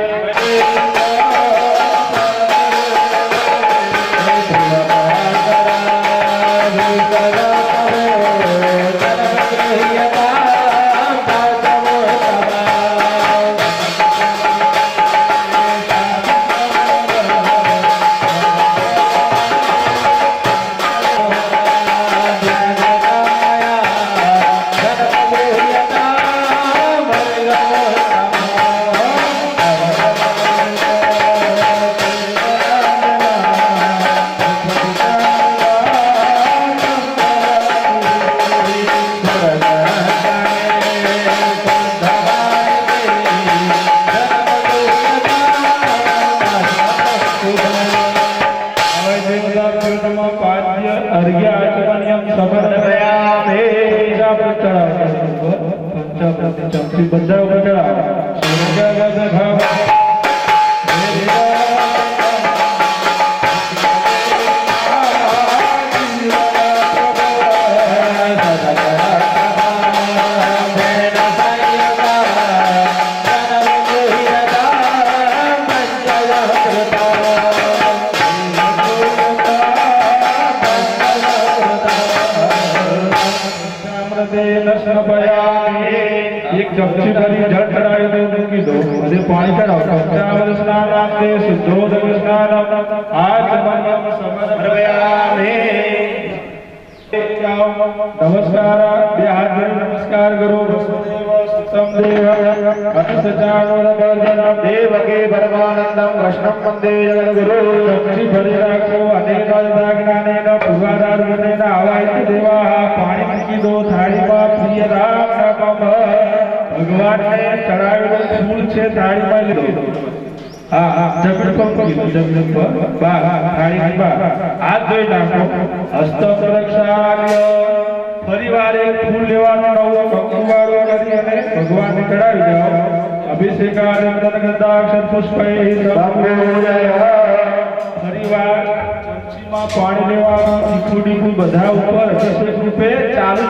પછી બધા ઉપર ચડાવો સ્વર્ગગત ભવ एक चमची भरी जल चढ़ाई दो मूकी दो मुझे पानी चढ़ाओ पंचामृत स्नानांते शुद्धोदक स्नानम आचमनम समर्पयामि नमस्कार બે હાથ જોડી નમસ્કાર કરો વસુદેવ સુતમ દેવ અનુસચાનોરવર્ધનમ દેવકે પરમાનંદમ કૃષ્ણમ વંદે જગદગુરુ ચમચી ભરી રાખો અનેક જ્ઞાનેન પુવાદાર બનેન આવાય દેવા પાણી મૂકી દો થાળીમાં પ્રિય રામ નામ ભગવાનને ચડાવેલું ફૂલ છે થાળીમાં લીધો હા હા જમીન પર મૂકી દો જમીન પર બા થાળીની બા હાથ ધોઈ નાખો હસ્ત સુરક્ષાર્ય ફરીવાર એક ફૂલ લેવાનો નવો કંકુવાળો કરી અને ભગવાનને ચડાવી જાઓ અભિષેકાનંદન ગંધાક્ષર પુષ્પૈ સંપૂર્ણય ફરીવાર ચમચીમાં પાણી લેવાનું ટીપું ટીપું બધા ઉપર અભિષેક રૂપે ચાલુ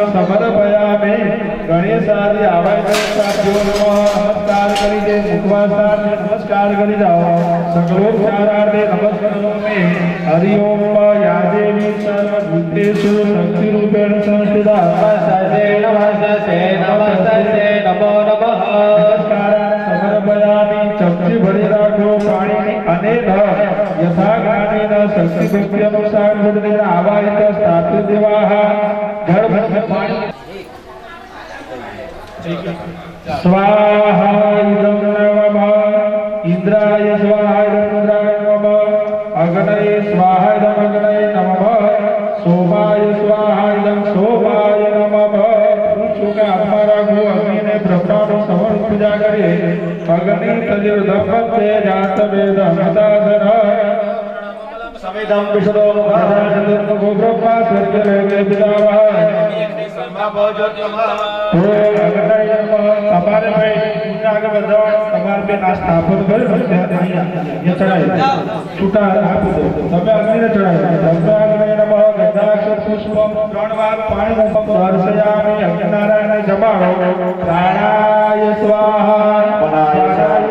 સમર્પયામિ ગણેશાદિ આવાહ્યો નમસ્કાર કરી દે મુખવાસાર્થે નમસ્કાર કરી જાઓ સકલોપચારાર્થે નમસ્કારોમિ હરિ ઓમ યાદેવી સર્વભૂતેષુ શક્તિ રૂપેણ સંસ્થિતા નમસ્તે નમસ્તે નમસ્તે નમો નમઃ નમસ્કારાન સમર્પયામિ ચપટી ભરી રાખો પાણીની અનેક યથાજ્ઞાનેન શક્તિ ભક્તિ અનુસાર ગુરુદેવ આવાહિત સ્થાપિત દેવાહ ઘર પાણી સ્વાહા ઇદં નમઃ ઇન્દ્રાય સ્વાહા ઇદં ઇન્દ્રાય નમઃ અગ્નયે સ્વાહા ઇદં અગ્નયે નમઃ સોમાય સ્વાહા ઇદં સોમાય નમઃ પૂછો કે આત્મા રાખો અગ્નિને બ્રહ્માનું સવર્ણ પૂજા કરે અગ્નિ તજિર દંપતે જાત વેદ હતાસર સમેદમ વિશદો મુખાદા ગોબ્રહ્મા સ્વર્ગલે વિદાવહ તમારે ભાઈ આગળ વધારો તમારે બે નાસ્તા સ્થાપન કર્યો ચડાય છૂટા આપી દો તમે અગ્નિને ચડાય ગંગાગ્નિ નમઃ ગંધાક્ષર પુષ્પમ 3 વાર પાણી દર્શયામિ અગ્નિનારાયણ જમાડો પ્રાણાય સ્વાહા મનાય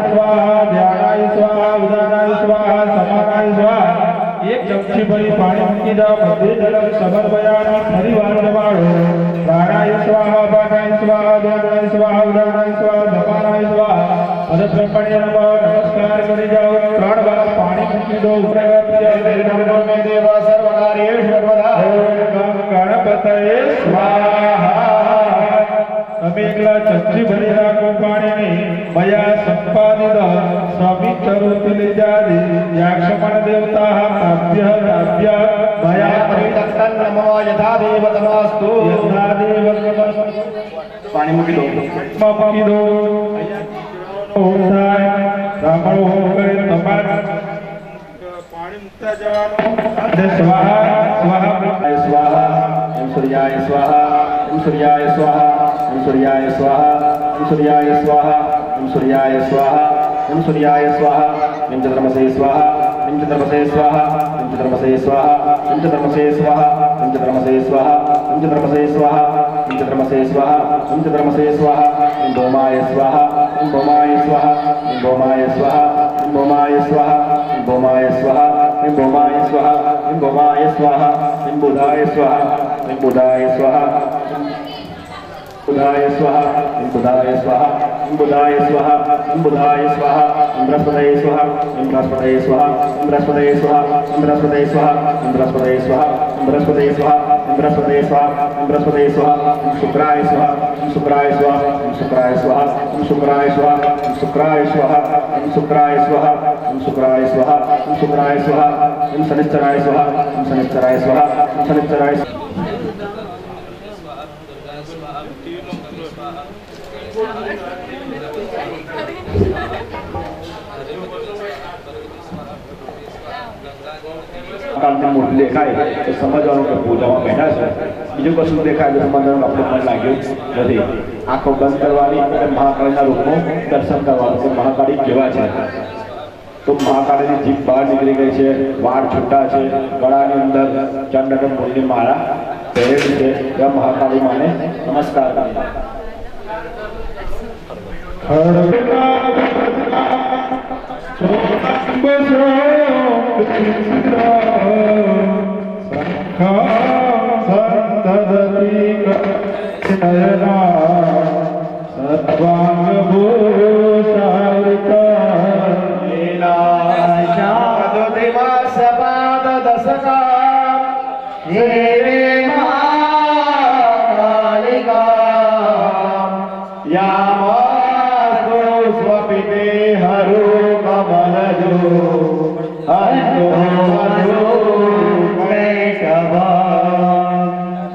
સ્વાહા ધ્યાનાય સ્વાહા ઉદાનાય સ્વાહા સમાનાય સ્વાહા એક ચમચી ભરી પાણી મૂકી દો બધે જળ સમર્પયામિ ફરી વાર જમાડો પ્રાણાય સ્વાહા અપાનાય સ્વાહા ધ્યાનાય સ્વાહા ઉદાનાય સ્વાહા સમાનાય સ્વાહા પરબ્રહ્મણ્ય નમઃ નમસ્કાર કરી જાઓ 3 વાર પાણી મૂકી દો ઉપરવર્તી મે દેવા સર્વકાર્યેષુ સર્વદા ઓમ ગણપતયે સ્વાહા તમે એકલા ચમચી ભરી રાખો પાણીની મયા સંપાદિત સ્વામિચરુતિલિજાદિ યાક્ષમણ દેવતાઃ તાભ્યઃ તાભ્ય મયા પરિતક્તં નમો યથા દેવ તમસ્તુ યથા દેવ તમસ્તુ પાણી મૂકી દો મૂકી દો ઓમ થાય બ્રાહ્મણો હોમ કરે તમારે પાણી મૂકતા જવાનું સ્વાહા સ્વાહા સ્વાહા ઓમ સૂર્યાય સ્વાહા ઓમ સૂર્યાય સ્વાહા ઓમ સૂર્યાય સ્વાહા ઓમ સૂર્યાય સ્વાહા ઓમ સૂર્યાય સ્વાહા ઓમ સૂર્યાય સ્વાહા ઓમ ચંદ્રમસે સ્વાહા ઓમ ચંદ્રમસે સ્વાહા ઓમ ચંદ્રમસે સ્વાહા ઓમ ચંદ્રમસે સ્વાહા ઓમ ચંદ્રમસે સ્વાહા ઓમ ચંદ્રમસે સ્વાહા ઓમ ચંદ્રમસે સ્વાહા ઓમ ચંદ્રમસે સ્વાહા ઓમ ભૌમાય સ્વાહા ઓમ ભૌમાય સ્વાહા ઓમ ભૌમાય સ્વાહા ઓમ ભૌમાય સ્વાહા ઓમ ભૌમાય સ્વાહા ઓમ ભૌમાય સ્વાહા ઓમ ભૌમાય સ્વાહા ઓમ બુધાય સ્વાહા ઓમ બુધાય સ્વાહા बुधाय स्वाहा ओम बुधाय स्वाहा ओम बुधाय स्वाहा ओम बुधाय स्वाहा ओम बृहस्पतये स्वाहा ओम बृहस्पतये स्वाहा ओम बृहस्पतये स्वाहा ओम बृहस्पतये स्वाहा ओम बृहस्पतये स्वाहा ओम बृहस्पतये स्वाहा ओम बृहस्पतये स्वाहा ओम बृहस्पतये स्वाहा ओम शुक्राय स्वाहा ओम शुक्राय स्वाहा ओम शुक्राय स्वाहा ओम शुक्राय स्वाहा ओम शुक्राय स्वाहा ओम शुक्राय स्वाहा ओम शुक्राय स्वाहा ओम शुक्राय स्वाहा ओम शनिश्चराय स्वाहा ओम शनिश्चराय स्वाहा ओम शनिश्चराय કાલની મૂર્તિ દેખાય તો સમજવાનું કે પૂજામાં બેઠા છે બીજું કશું દેખાય તો સમજવાનું આપણું મન લાગ્યું નથી આંખો બંધ કરવાની અને મહાકાળીના રૂપનું દર્શન કરવાનું કે મહાકાળી કેવા છે તો મહાકાળીની જીભ બહાર નીકળી ગઈ છે વાળ છૂટા છે ગળાની અંદર ચંદ્ર મૂળની માળા પહેરેલી છે એવા મહાકાળી માને નમસ્કાર કરી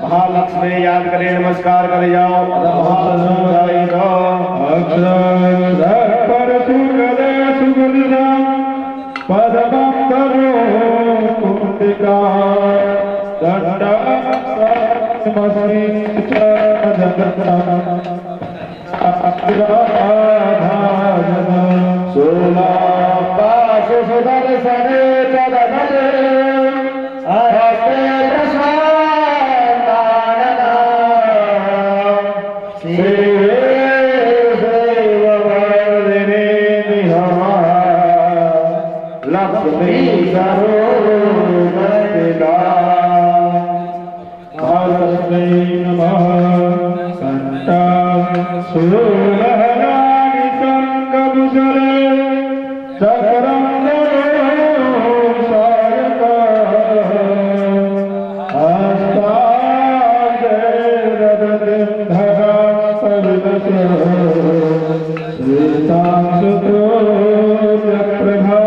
महालक्ष्मी याद करे नमस्कार करे जाओ पदमं करो कुंतिका सोला पाश सुदर्शन चदने लक्ष्मी महालक्ष्मी नमः कंठा सुलहनानि संगमुसरे चक्रं सायका हस्तादेरदतिं धरा सविदस्य श्रीतां सुतोऽप्रभा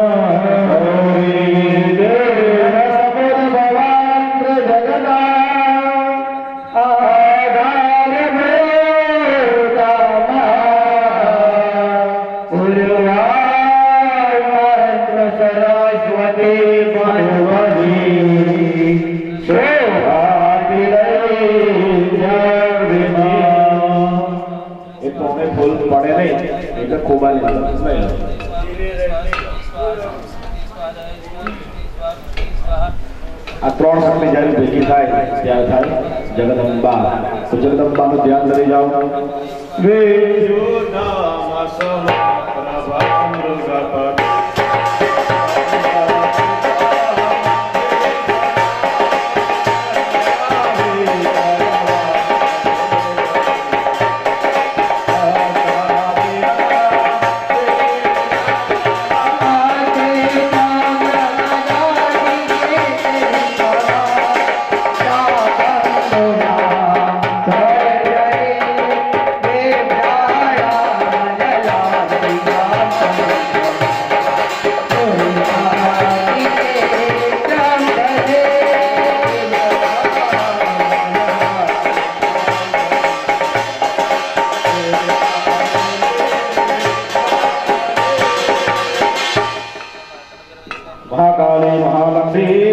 फूल पड़े नहीं એટલે ખોબાની લઈ લો આ ત્રણ શક્તિ જ્યારે ભેગી થાય ત્યારે થાય જગદંબા તો જગદંબાનું ધ્યાન કરી જાઓ વેજો નામ સમપ્રભામૃગપત महाकाली महालक्ष्मी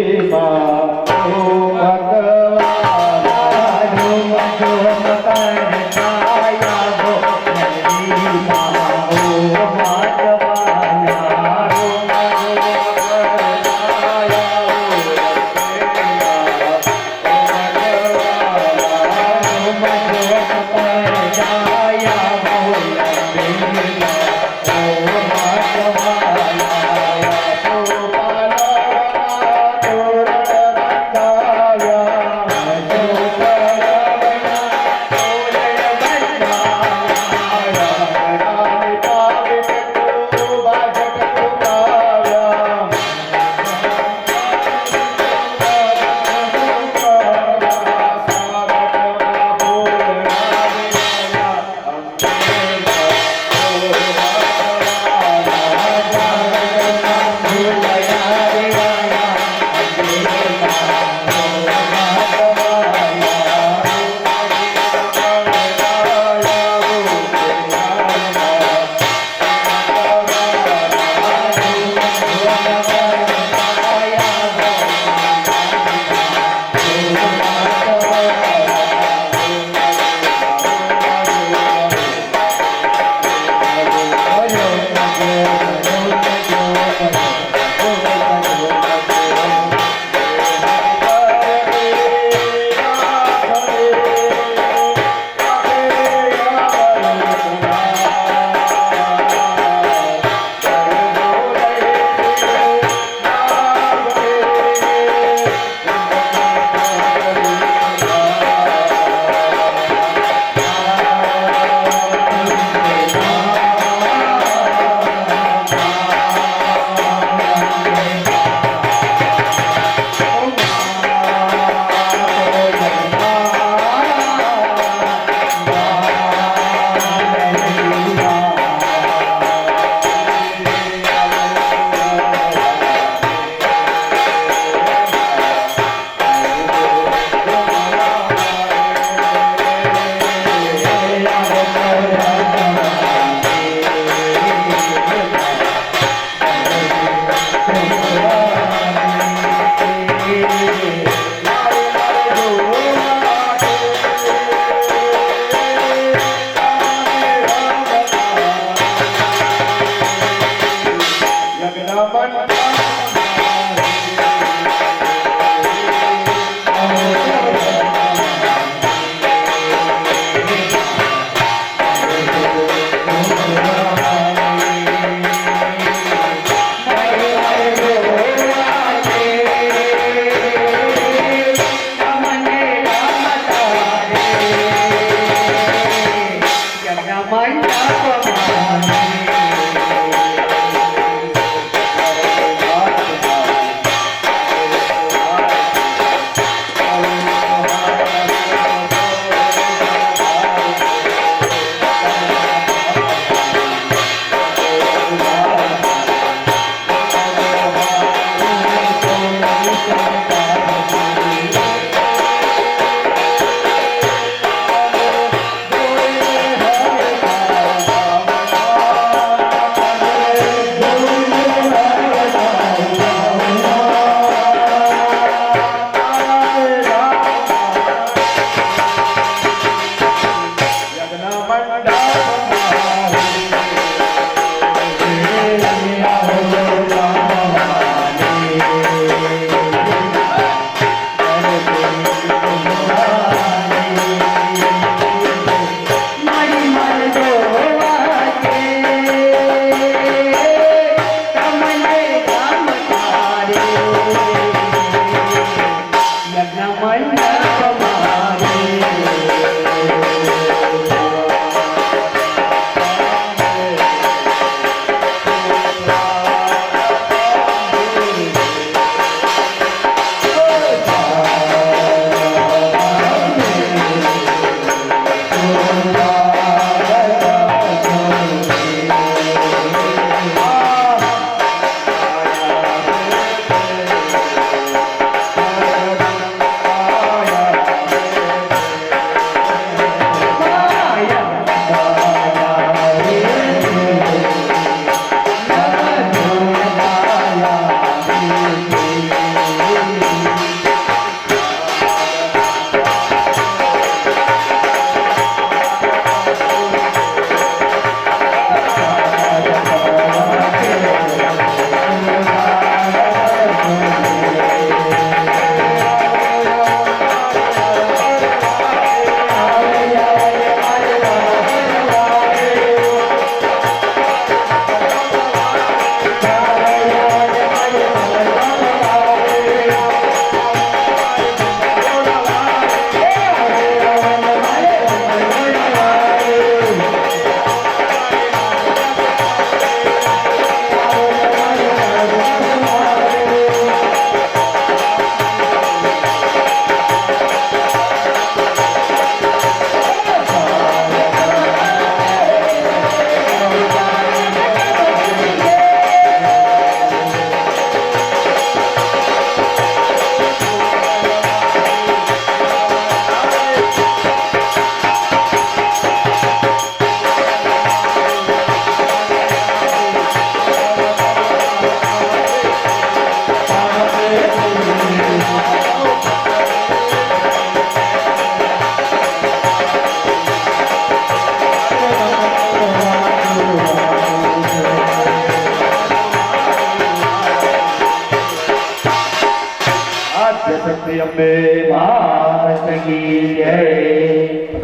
આદ્ય શક્તિ અંબે માત કી જય.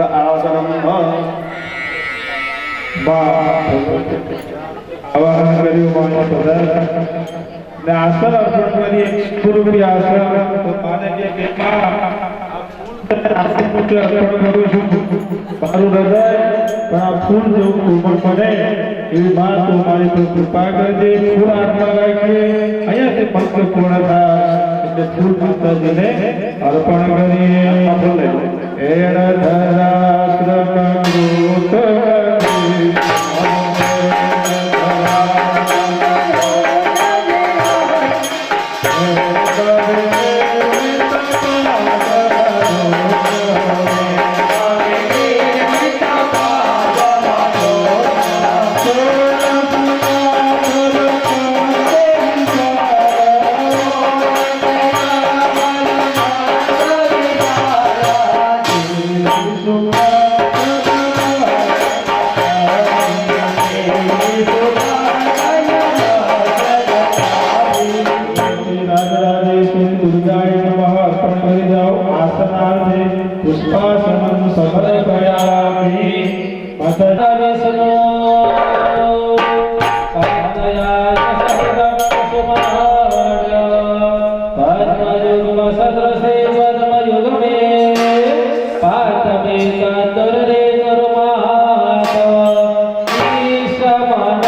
આસનમ આવાહન કર્યું માનો બધા ને આસન અર્પણ કરી પૂર્વી આસન તો માને કે આસન પૂજ્ય અર્પણ કરું છું મારું હૃદય પણ આ ફૂલ જેવું કોમળ બને એવી માં તો મારી પર કૃપા કરજે. ફૂલ હાથમાં રાખીએ અહીંયાથી મંત્ર પૂર્ણ થાય એટલે ફૂલ માતાજીને અર્પણ કરીએ. એણ ધરાશ્રમ ગોત પુષ્પાસનમ સમર્પયામિ. માતા વેસનો પાદયા સહસ્રમ સુમાર્ય પદ્મયુગ્મ સદ્રસે પદ્મયુગ્મે પાતમે કાતરે કરુમાત ઈશમનો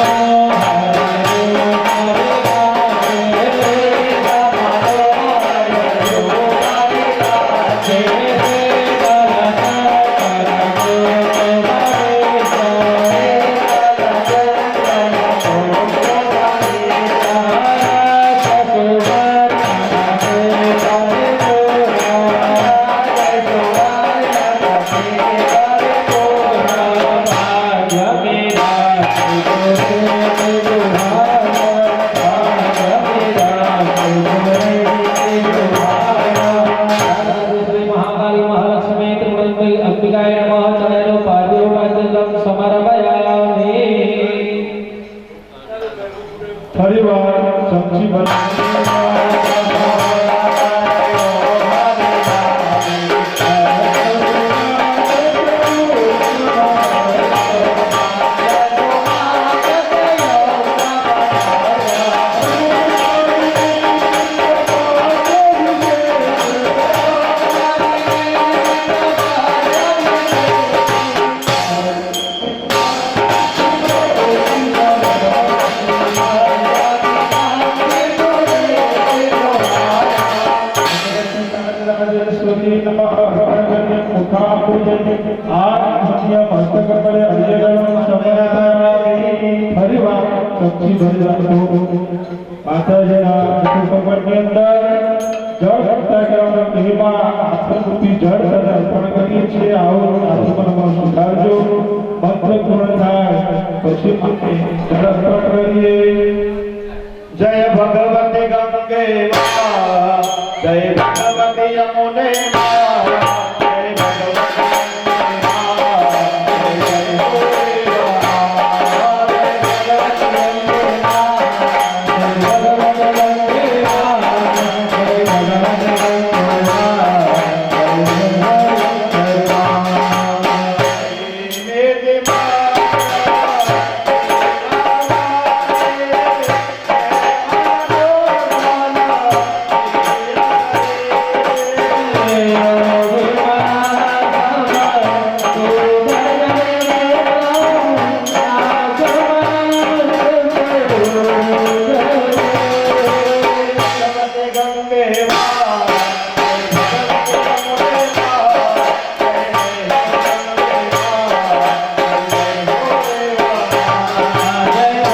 ફરીવાર ચમચી જય ભગવતી ગંગે મા, જય ભગવતી યમુને મા, જય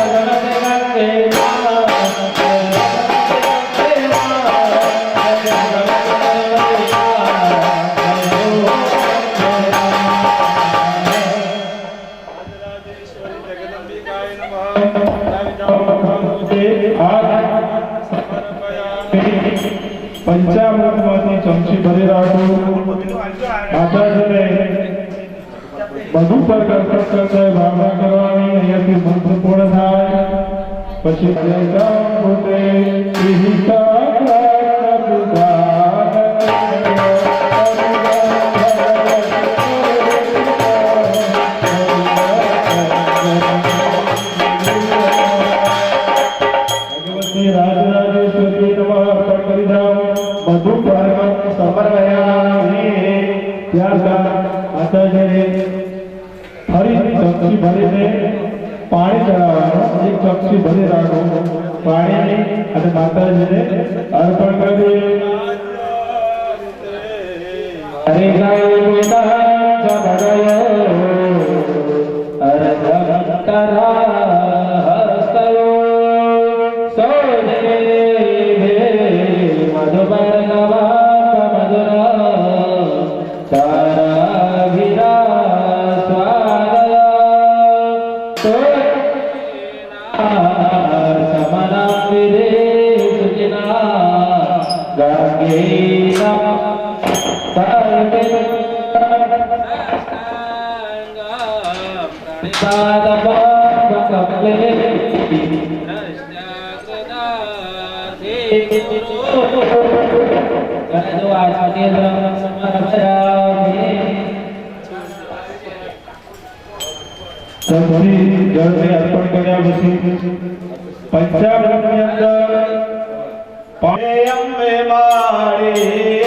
ભગવતી પંચામૃતમાંથી ચમચી ભરી રાખો. માતાજીને બધુ પર કરતા ભાવના કરવાની. અહીંયાથી મંત્ર પૂર્ણ થાય પછી મધુ પર્વત સમર્પયામિ ત્યારબાદ માતાજીને ફરી ચમચી ભરીને પાણી ચડાવવાનું એક ચમચી ભરી રાખો પાણીની અને માતાજીને અર્પણ કરી હરે ગાય ગોતા જબરયો અરજંતરા હસ્તયો સોને મધુબર નવા મધુરા તારા વિરા સ્વાદયા સમના વિરે સુજના ગંગેના જળને અર્પણ કર્યા પછી પંચામૃતની અંદર અંબે મારી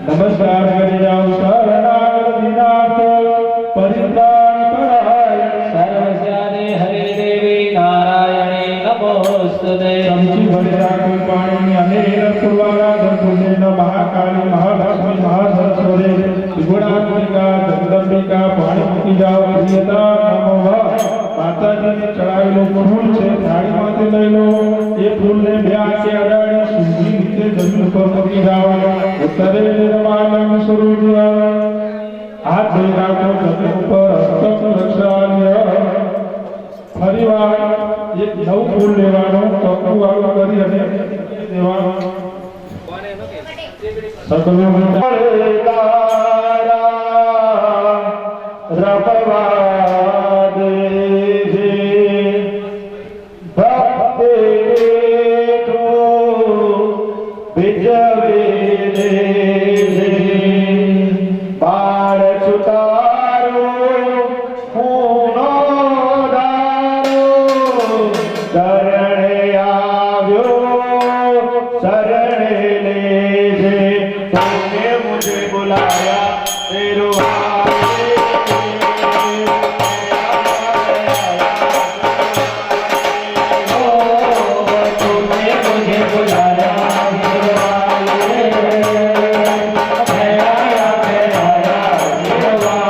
નમસ્કાર કરી જાઓ શરણાગતિનાથ પરિત્રાણ કરાય સર્વસ્યાદે હરે દેવી નારાયણે નમોસ્તુતે સમજી ભરી રાખું પાણી અને પૂર્વાના ધર્મપુણ્યનો મહાકાળી મહાલક્ષ્મી મહાસરસ્વતી ગુણાત્મિકા જગદંબિકા પાણી મૂકી જાઓ પ્રિયતા નમઃ માતાજીને ચડાવેલું ફૂલ છે થાળીમાંથી લઈ લો એ ફૂલને બે હાથે અડાડી સૂજી નીચે જમીન પર મૂકી જાઓ ઉત્તરે નિર્માલમ સ્વરૂપ હાથ ધોઈ રાખો જમીન ઉપર હસ્તક લક્ષાન્ય ફરીવાર એક નવું ફૂલ લેવાનું ટોકરું વાળું કરી અને દેવાનું સકલો રબવા દેજે ભક્તિ તો વિજવે દેજે બાળ સુતારો પૂનો દારો શરણે આવ્યો શરણે લેજે तुमने मुझे बुलाया तेरो तुमने मुझे बुलाया तेरो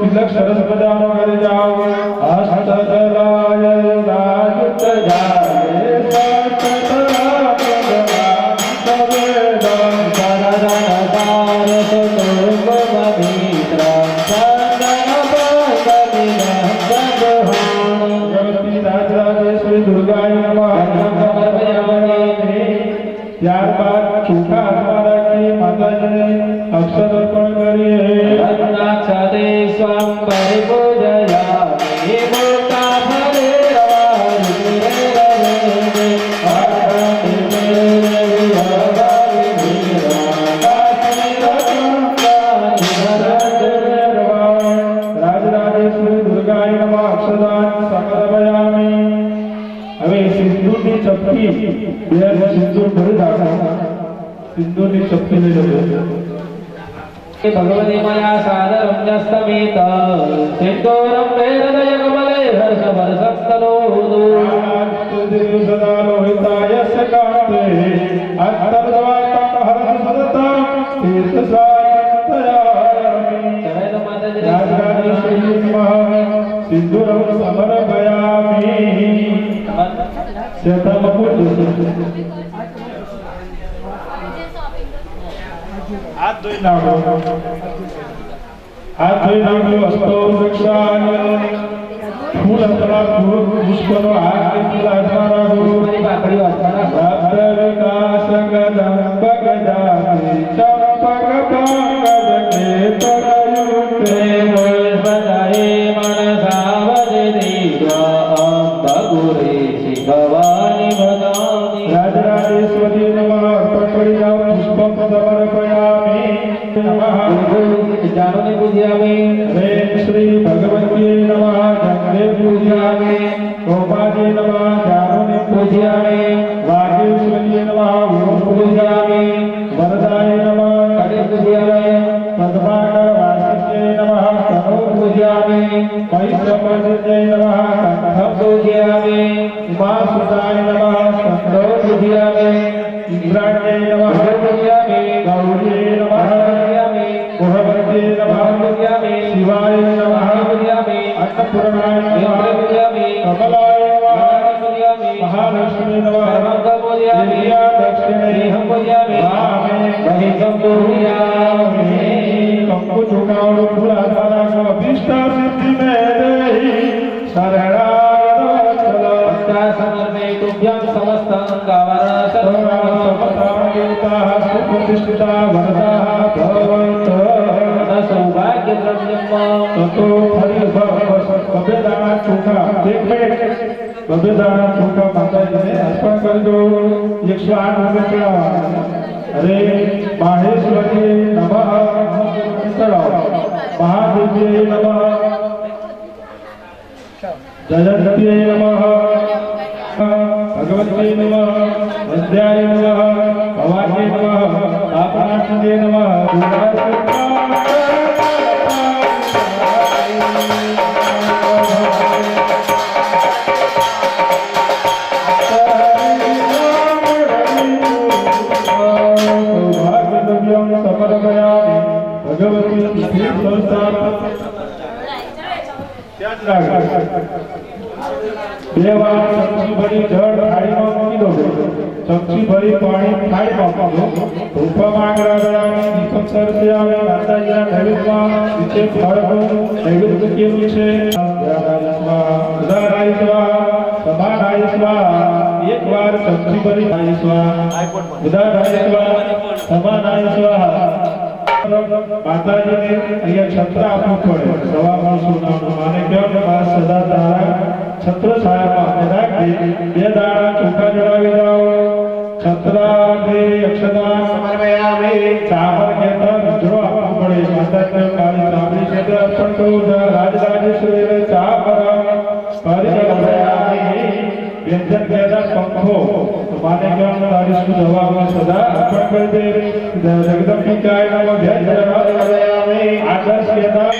તિલક સરસ મજાનો કરી જાઓ હસ્તદલાય રાજત જાય સતતરા ભગવાન સવેદમ સરદન દાર સુતુર્ગ પવિત્રમ સદન ભગવિદમ સદહોણ જગતી રાજરાજેશ્વરી દુર્ગાય નમઃ ત્યારબાદ ચોખા હાથમાં રાખી માતાજીને અક્ષર અર્પણ કરીએ અન્નાક્ષતે સ્વં પરિપૂજયામિ મૂર્તા ફલે રવારિ રવે રાજરાજેશ્વરી દુર્ગાય નમઃ અક્ષદાન સમર્પયામિ હવે સિંદૂરની ચપટી બે સિંદૂર ભરી રાખો સિંદૂરની ચપટી લઈ લો ભગવતી મયા સાદરં ન્યસ્તમેત સિંદૂરં મે હૃદય કમલે હર્ષ વર્ષસ્તનોદુ સદા લોહિતાય સકાતે અંતર્દ્વાતમ હરત સદતમ તીર્થ સ્વાયતયામિ જય માતાજી રાજરાજેશ્વરી નમઃ સિંદૂરં સમર્પયામિ શતમ પૂજ્ય હાથ ધોઈ નાખો હાથ ધોઈ નાખો હસ્તો વૃક્ષાય ફૂલ અથવા ફૂલ પુષ્પનો હાર કે ફૂલ હાથમાં રાખો પુષ્પની પાકડીઓ હાથમાં રાખો. ભદ્ર વિકાસ ગદંબક જાતિ ચંપક પંકજ કેતરયુતે પુષ્પદાયે મનસા વદિત્વા અંબગુરે શિખવાનિ ભગામિ. રાજરાજેશ્વરી નમઃ અર્પણ કરી જાઓ પુષ્પમ સમર્પયામિ નમઃ જાનોને પૂજ્યામિ. હરે શ્રી ભગવતી નમઃ જંગે પૂજ્યામિ ગોપાજી નમઃ જાનોને પૂજ્યામિ વાગેશ્વરી નમઃ ઓમ પૂજ્યામિ વરદાય નમઃ કડે પૂજ્યામિ. પદ્માકર વાસિકે નમઃ તનો પૂજ્યામિ મૈત્રપદજય નમઃ કંઠ પૂજ્યામિ. ઉમાસુતાય નમઃ નો પૂજ્યામિ. ઇન્દ્રાણ્ય નમઃ પૂજ્યામિ. ગૌરી નમઃ પૂજ્યામિ. ગૃહવતી નમઃ પૂજ્યામિ. શિવાય નમઃ પૂજ્યામિ. अन्नपूर्णाय ઇન્દ્ર नमः પૂજ્યામિ. कमलाय नमः પૂજ્યામિ. महालक्ष्मी नमः सर्वं पूजयामि. दिव्या दक्षिणे देहं पूजयामि. वामे बहिं पूजयामि. कंकु चुकावड़ो फूल हाथમાં રાખો અભિષ્ટ સિદ્ધિ મે દેહી શરણાય ચલો ભક્તા સમર્પે તુભ્યં સમસ્તંગાવરણ સર્વસમતામયુતાઃ સુપ્રતિષ્ઠિતા વરદાઃ ભવન્તુ સૌભાગ્ય દ્રવ્યમ. તો ફરી બબેદાણા ચોખા એક મિનિટ બબેદાણા ચોખા માતાજીને અર્પણ કરી દો 108 રૂપિયા ચડાવવા અરે માહેશ્વરી નમઃ ચડાવો મહાદેવ્ય નમઃ જયંતી નમઃ ભગવતી નમઃ વિદ્યાય નમઃ ભવાની નમઃ આપનાથે નમઃ ભગવતી શ્રી સંસ્થાન બે વાર ચમચી ભરી જળ થાળીમાં મૂકી દો ચમચી ભરી પાણી થાળીમાં મૂકો ધૂપ માંગરાગરાની દીપક સરસ્યાવે માતાજીના નૈવેદ્યમાં નીચે ફળનું નૈવેદ્ય કેવું છે ઉદારાય સ્વાહા સમાનાય સ્વાહા એક વાર ચમચી ભરી નાય સ્વાહા ઉદારાય સ્વાહા સમાનાય સ્વાહા માતાજીને અહીંયા છત્ર આપવું પડે સવા માણસો નામનું અને કેમ આ સદા તારા છત્ર છાયામાં રાખી બે દાણા ચોખા ચડાવી જાઓ છત્રાગ્રે અક્ષતા સમર્પયામિ ચામર કેતા વિધરો આપવું પડે માતાજીને કાળી ચામડી છે તે અર્પણ કરું રાજરાજેશ્વરીને ચામર પરિકલ્પયામિ વ્યંજન કેતા પંખો માને કેમ તારી શું દવામાં સદા અર્પણ કરી દે જગદંબિકાય નમઃ જય જય આદર્શ કેતા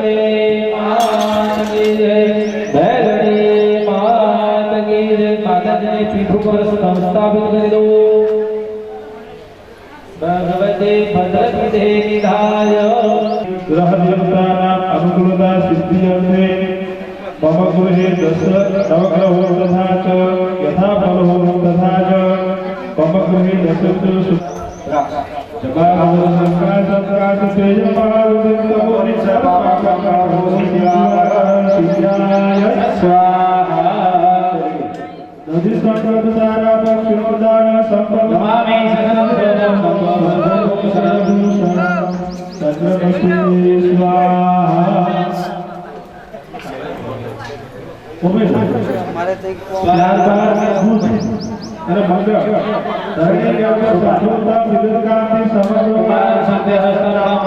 भैरवी मात की जय भैरवी मात की जय माताजी ने पीठ पर स्थापित कर दो भगवते भद्रविधे निधाय ग्रह देवतानां अनुकूलता सिद्ध्यर्थे मम गृहे दश नवग्रहो तथा च यथा फलो तथा च मम गृहे दशस्तु अरे मंगल धरणी के ऊपर साधुता विदुरकांति समग्र सत्य हस्तनाम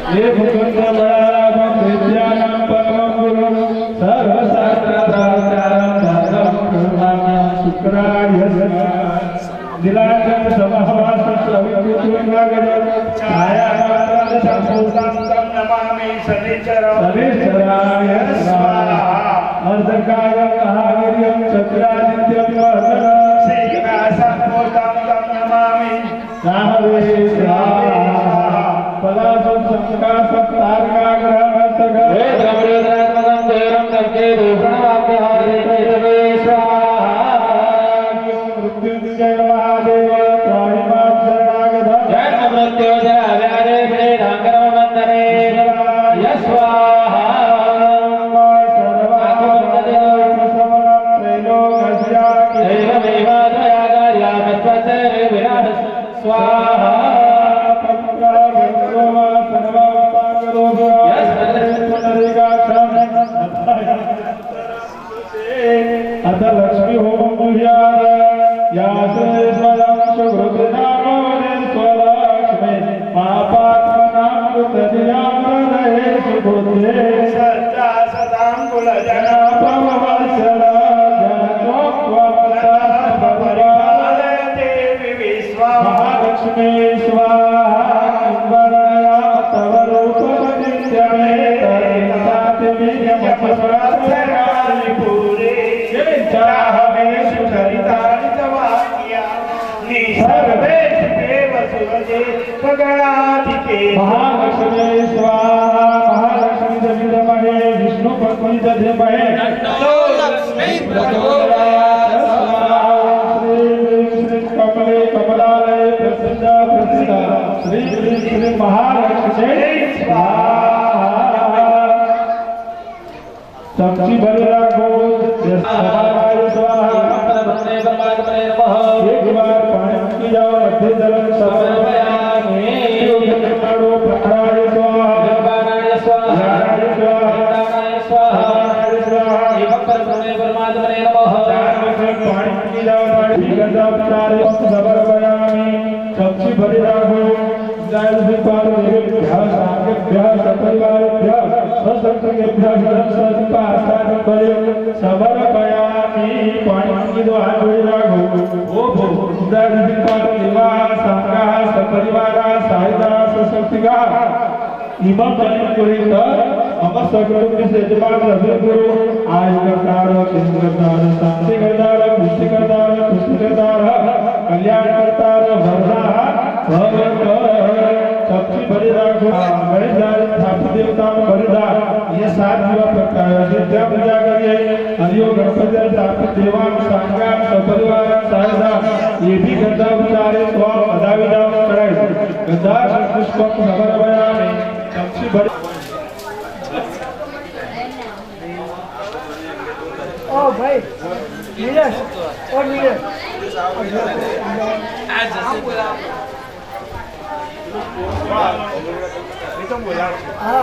ये मुकुंद बड़ा विद्यानां परमं गुरु सर्वशास्त्राचार्यं धर्मं शुक्रार्य नीलाचल समहवास सवितुर्नागज छाया मात्र संपूर्णं नमामि शनिचराय स्वाहा अर्धकाय महावीर्यं चक्रादित्यं वर्धनं श्रीव्यासं नमामि साहवे स्वाहा पदासं संकासं तारकाग्रहं हे द्रविड़ात्मकं देवं तर्के भूषणवाक्यहारे भैरवे स्वाहा मृत्युंजय महादेव त्राहि मां शरणागतम् जन्म मृत्युंजय व्यारे भिडे डांगरम वंदने यस्वाहा स्वाहा अथ लक्ष्मी होम यासे स्वयं सुहृदनामो स्वलक्ष्मी पापात्मनां तदियां रहे सुबुद्धे सच्चा सदां कुलजना पववत्सल जनत्वप्ता भगवालयते विश्वा महालक्ष्मी स्वाहा वरया तव रूपनित्यमे तरिताति विजयमपसरात्मकानि पूरे चाहवे सुचरितानि तवाक्यानि सर्वेषु देव सुरजे पगणाधिके महालक्ष्मी स्वाहा महालक्ष्मी जमिदमहे विष्णु पत्नी जधिमहे नमो लक्ष्मी प्रचोदयात् स्वाहा श्री कमले कमलालय प्रसिद्ध प्रसिद्ध श्री महालक्ष्मी स्वाहा सब्जी भरेला गोद समाराय स्वाहा बंदे परमात्मने नमः एक बार पानी की जाओ मध्य जल समर्पयामि योगेश्वरो प्रकाराय स्वाहा देवानाय स्वाहा नारायण स्वाहा नारायण स्वाहा स्वाहा एक परमात्मने परमात्मने नमः चार बजे पानी की जाओ पानी गंगा उपचार समर्पयामि सब्जी भरेला गोद जय श्री पार्वती भ्यास आज्ञा सपरिवार सत्संगेभ्यः सत्पासाद करे समर्पयामि पाणी की दो हाथ जोड़ी राखो ओ भो जय श्री पार्वती संगा सपरिवार साहिदा सशक्तिगा इमं कलिपुरित मम सगुरु से जमान रवि गुरु आयु करतार चिंत करतार शांति करतार खुशी करतार खुशी करतार कल्याण करतार वरदा भगवत सबसे बड़ी राखो गणेशदार स्थापित देवता बलिदार ये 7 दिवस प्रकार से जब पूजा करिए हरिओ गणपति स्थापित देवान संगाम सपरिवार साहिदा ये भी गंगा उच्चारे स्वाम अदाविदाम कराए गंगा पुष्पम समर्पयामि सबसे बड़ी ओ भाई नीरज और नीरज हाँ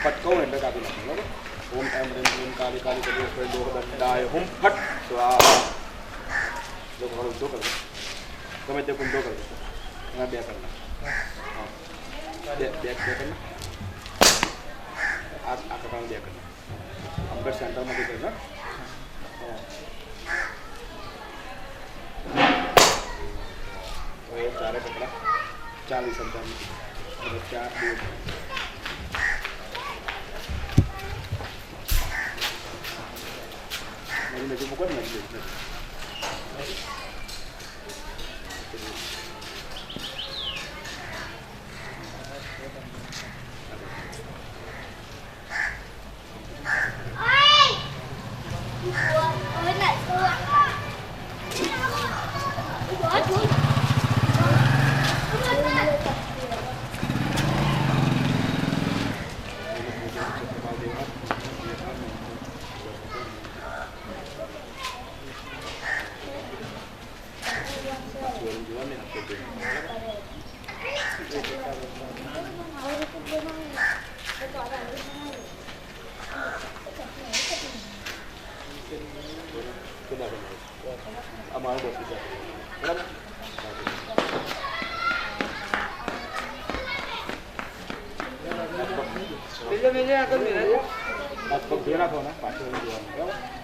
ફટકો એટલે કાપી નાખો બરાબર. ઓમ એમ રીમ ક્લીમ કાલી કાલી કરી દંડાય હુમ ફટ સ્વાહા. જો ઘણો ઊંધો કરજો, ગમે તે ઊંધો કરજો. એના બે કરના, બે કરના, આ કટાણ બે કરના, અંકર સેન્ટરમાંથી કરના. હવે ચારે કપડા 40 અંતરની, 4 2 મેં જો મૂકો ને અમારું બસ બરાબર. પગ રાખો ને પાછળ જોવાનું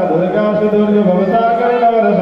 दुर्गा सुदुर्ग भवसागर नवर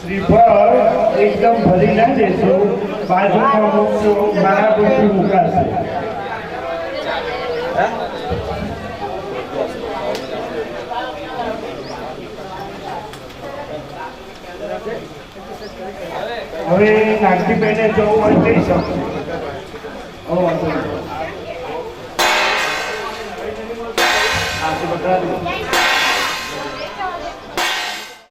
શ્રીફળ એકદમ ભરી ના દેશો, બાજુમાં મૂકશો, મારા ડોકી મુકાશે. હવે નાગજીભાઈને જવું હોય જઈ શકો. વાંધો નહીં.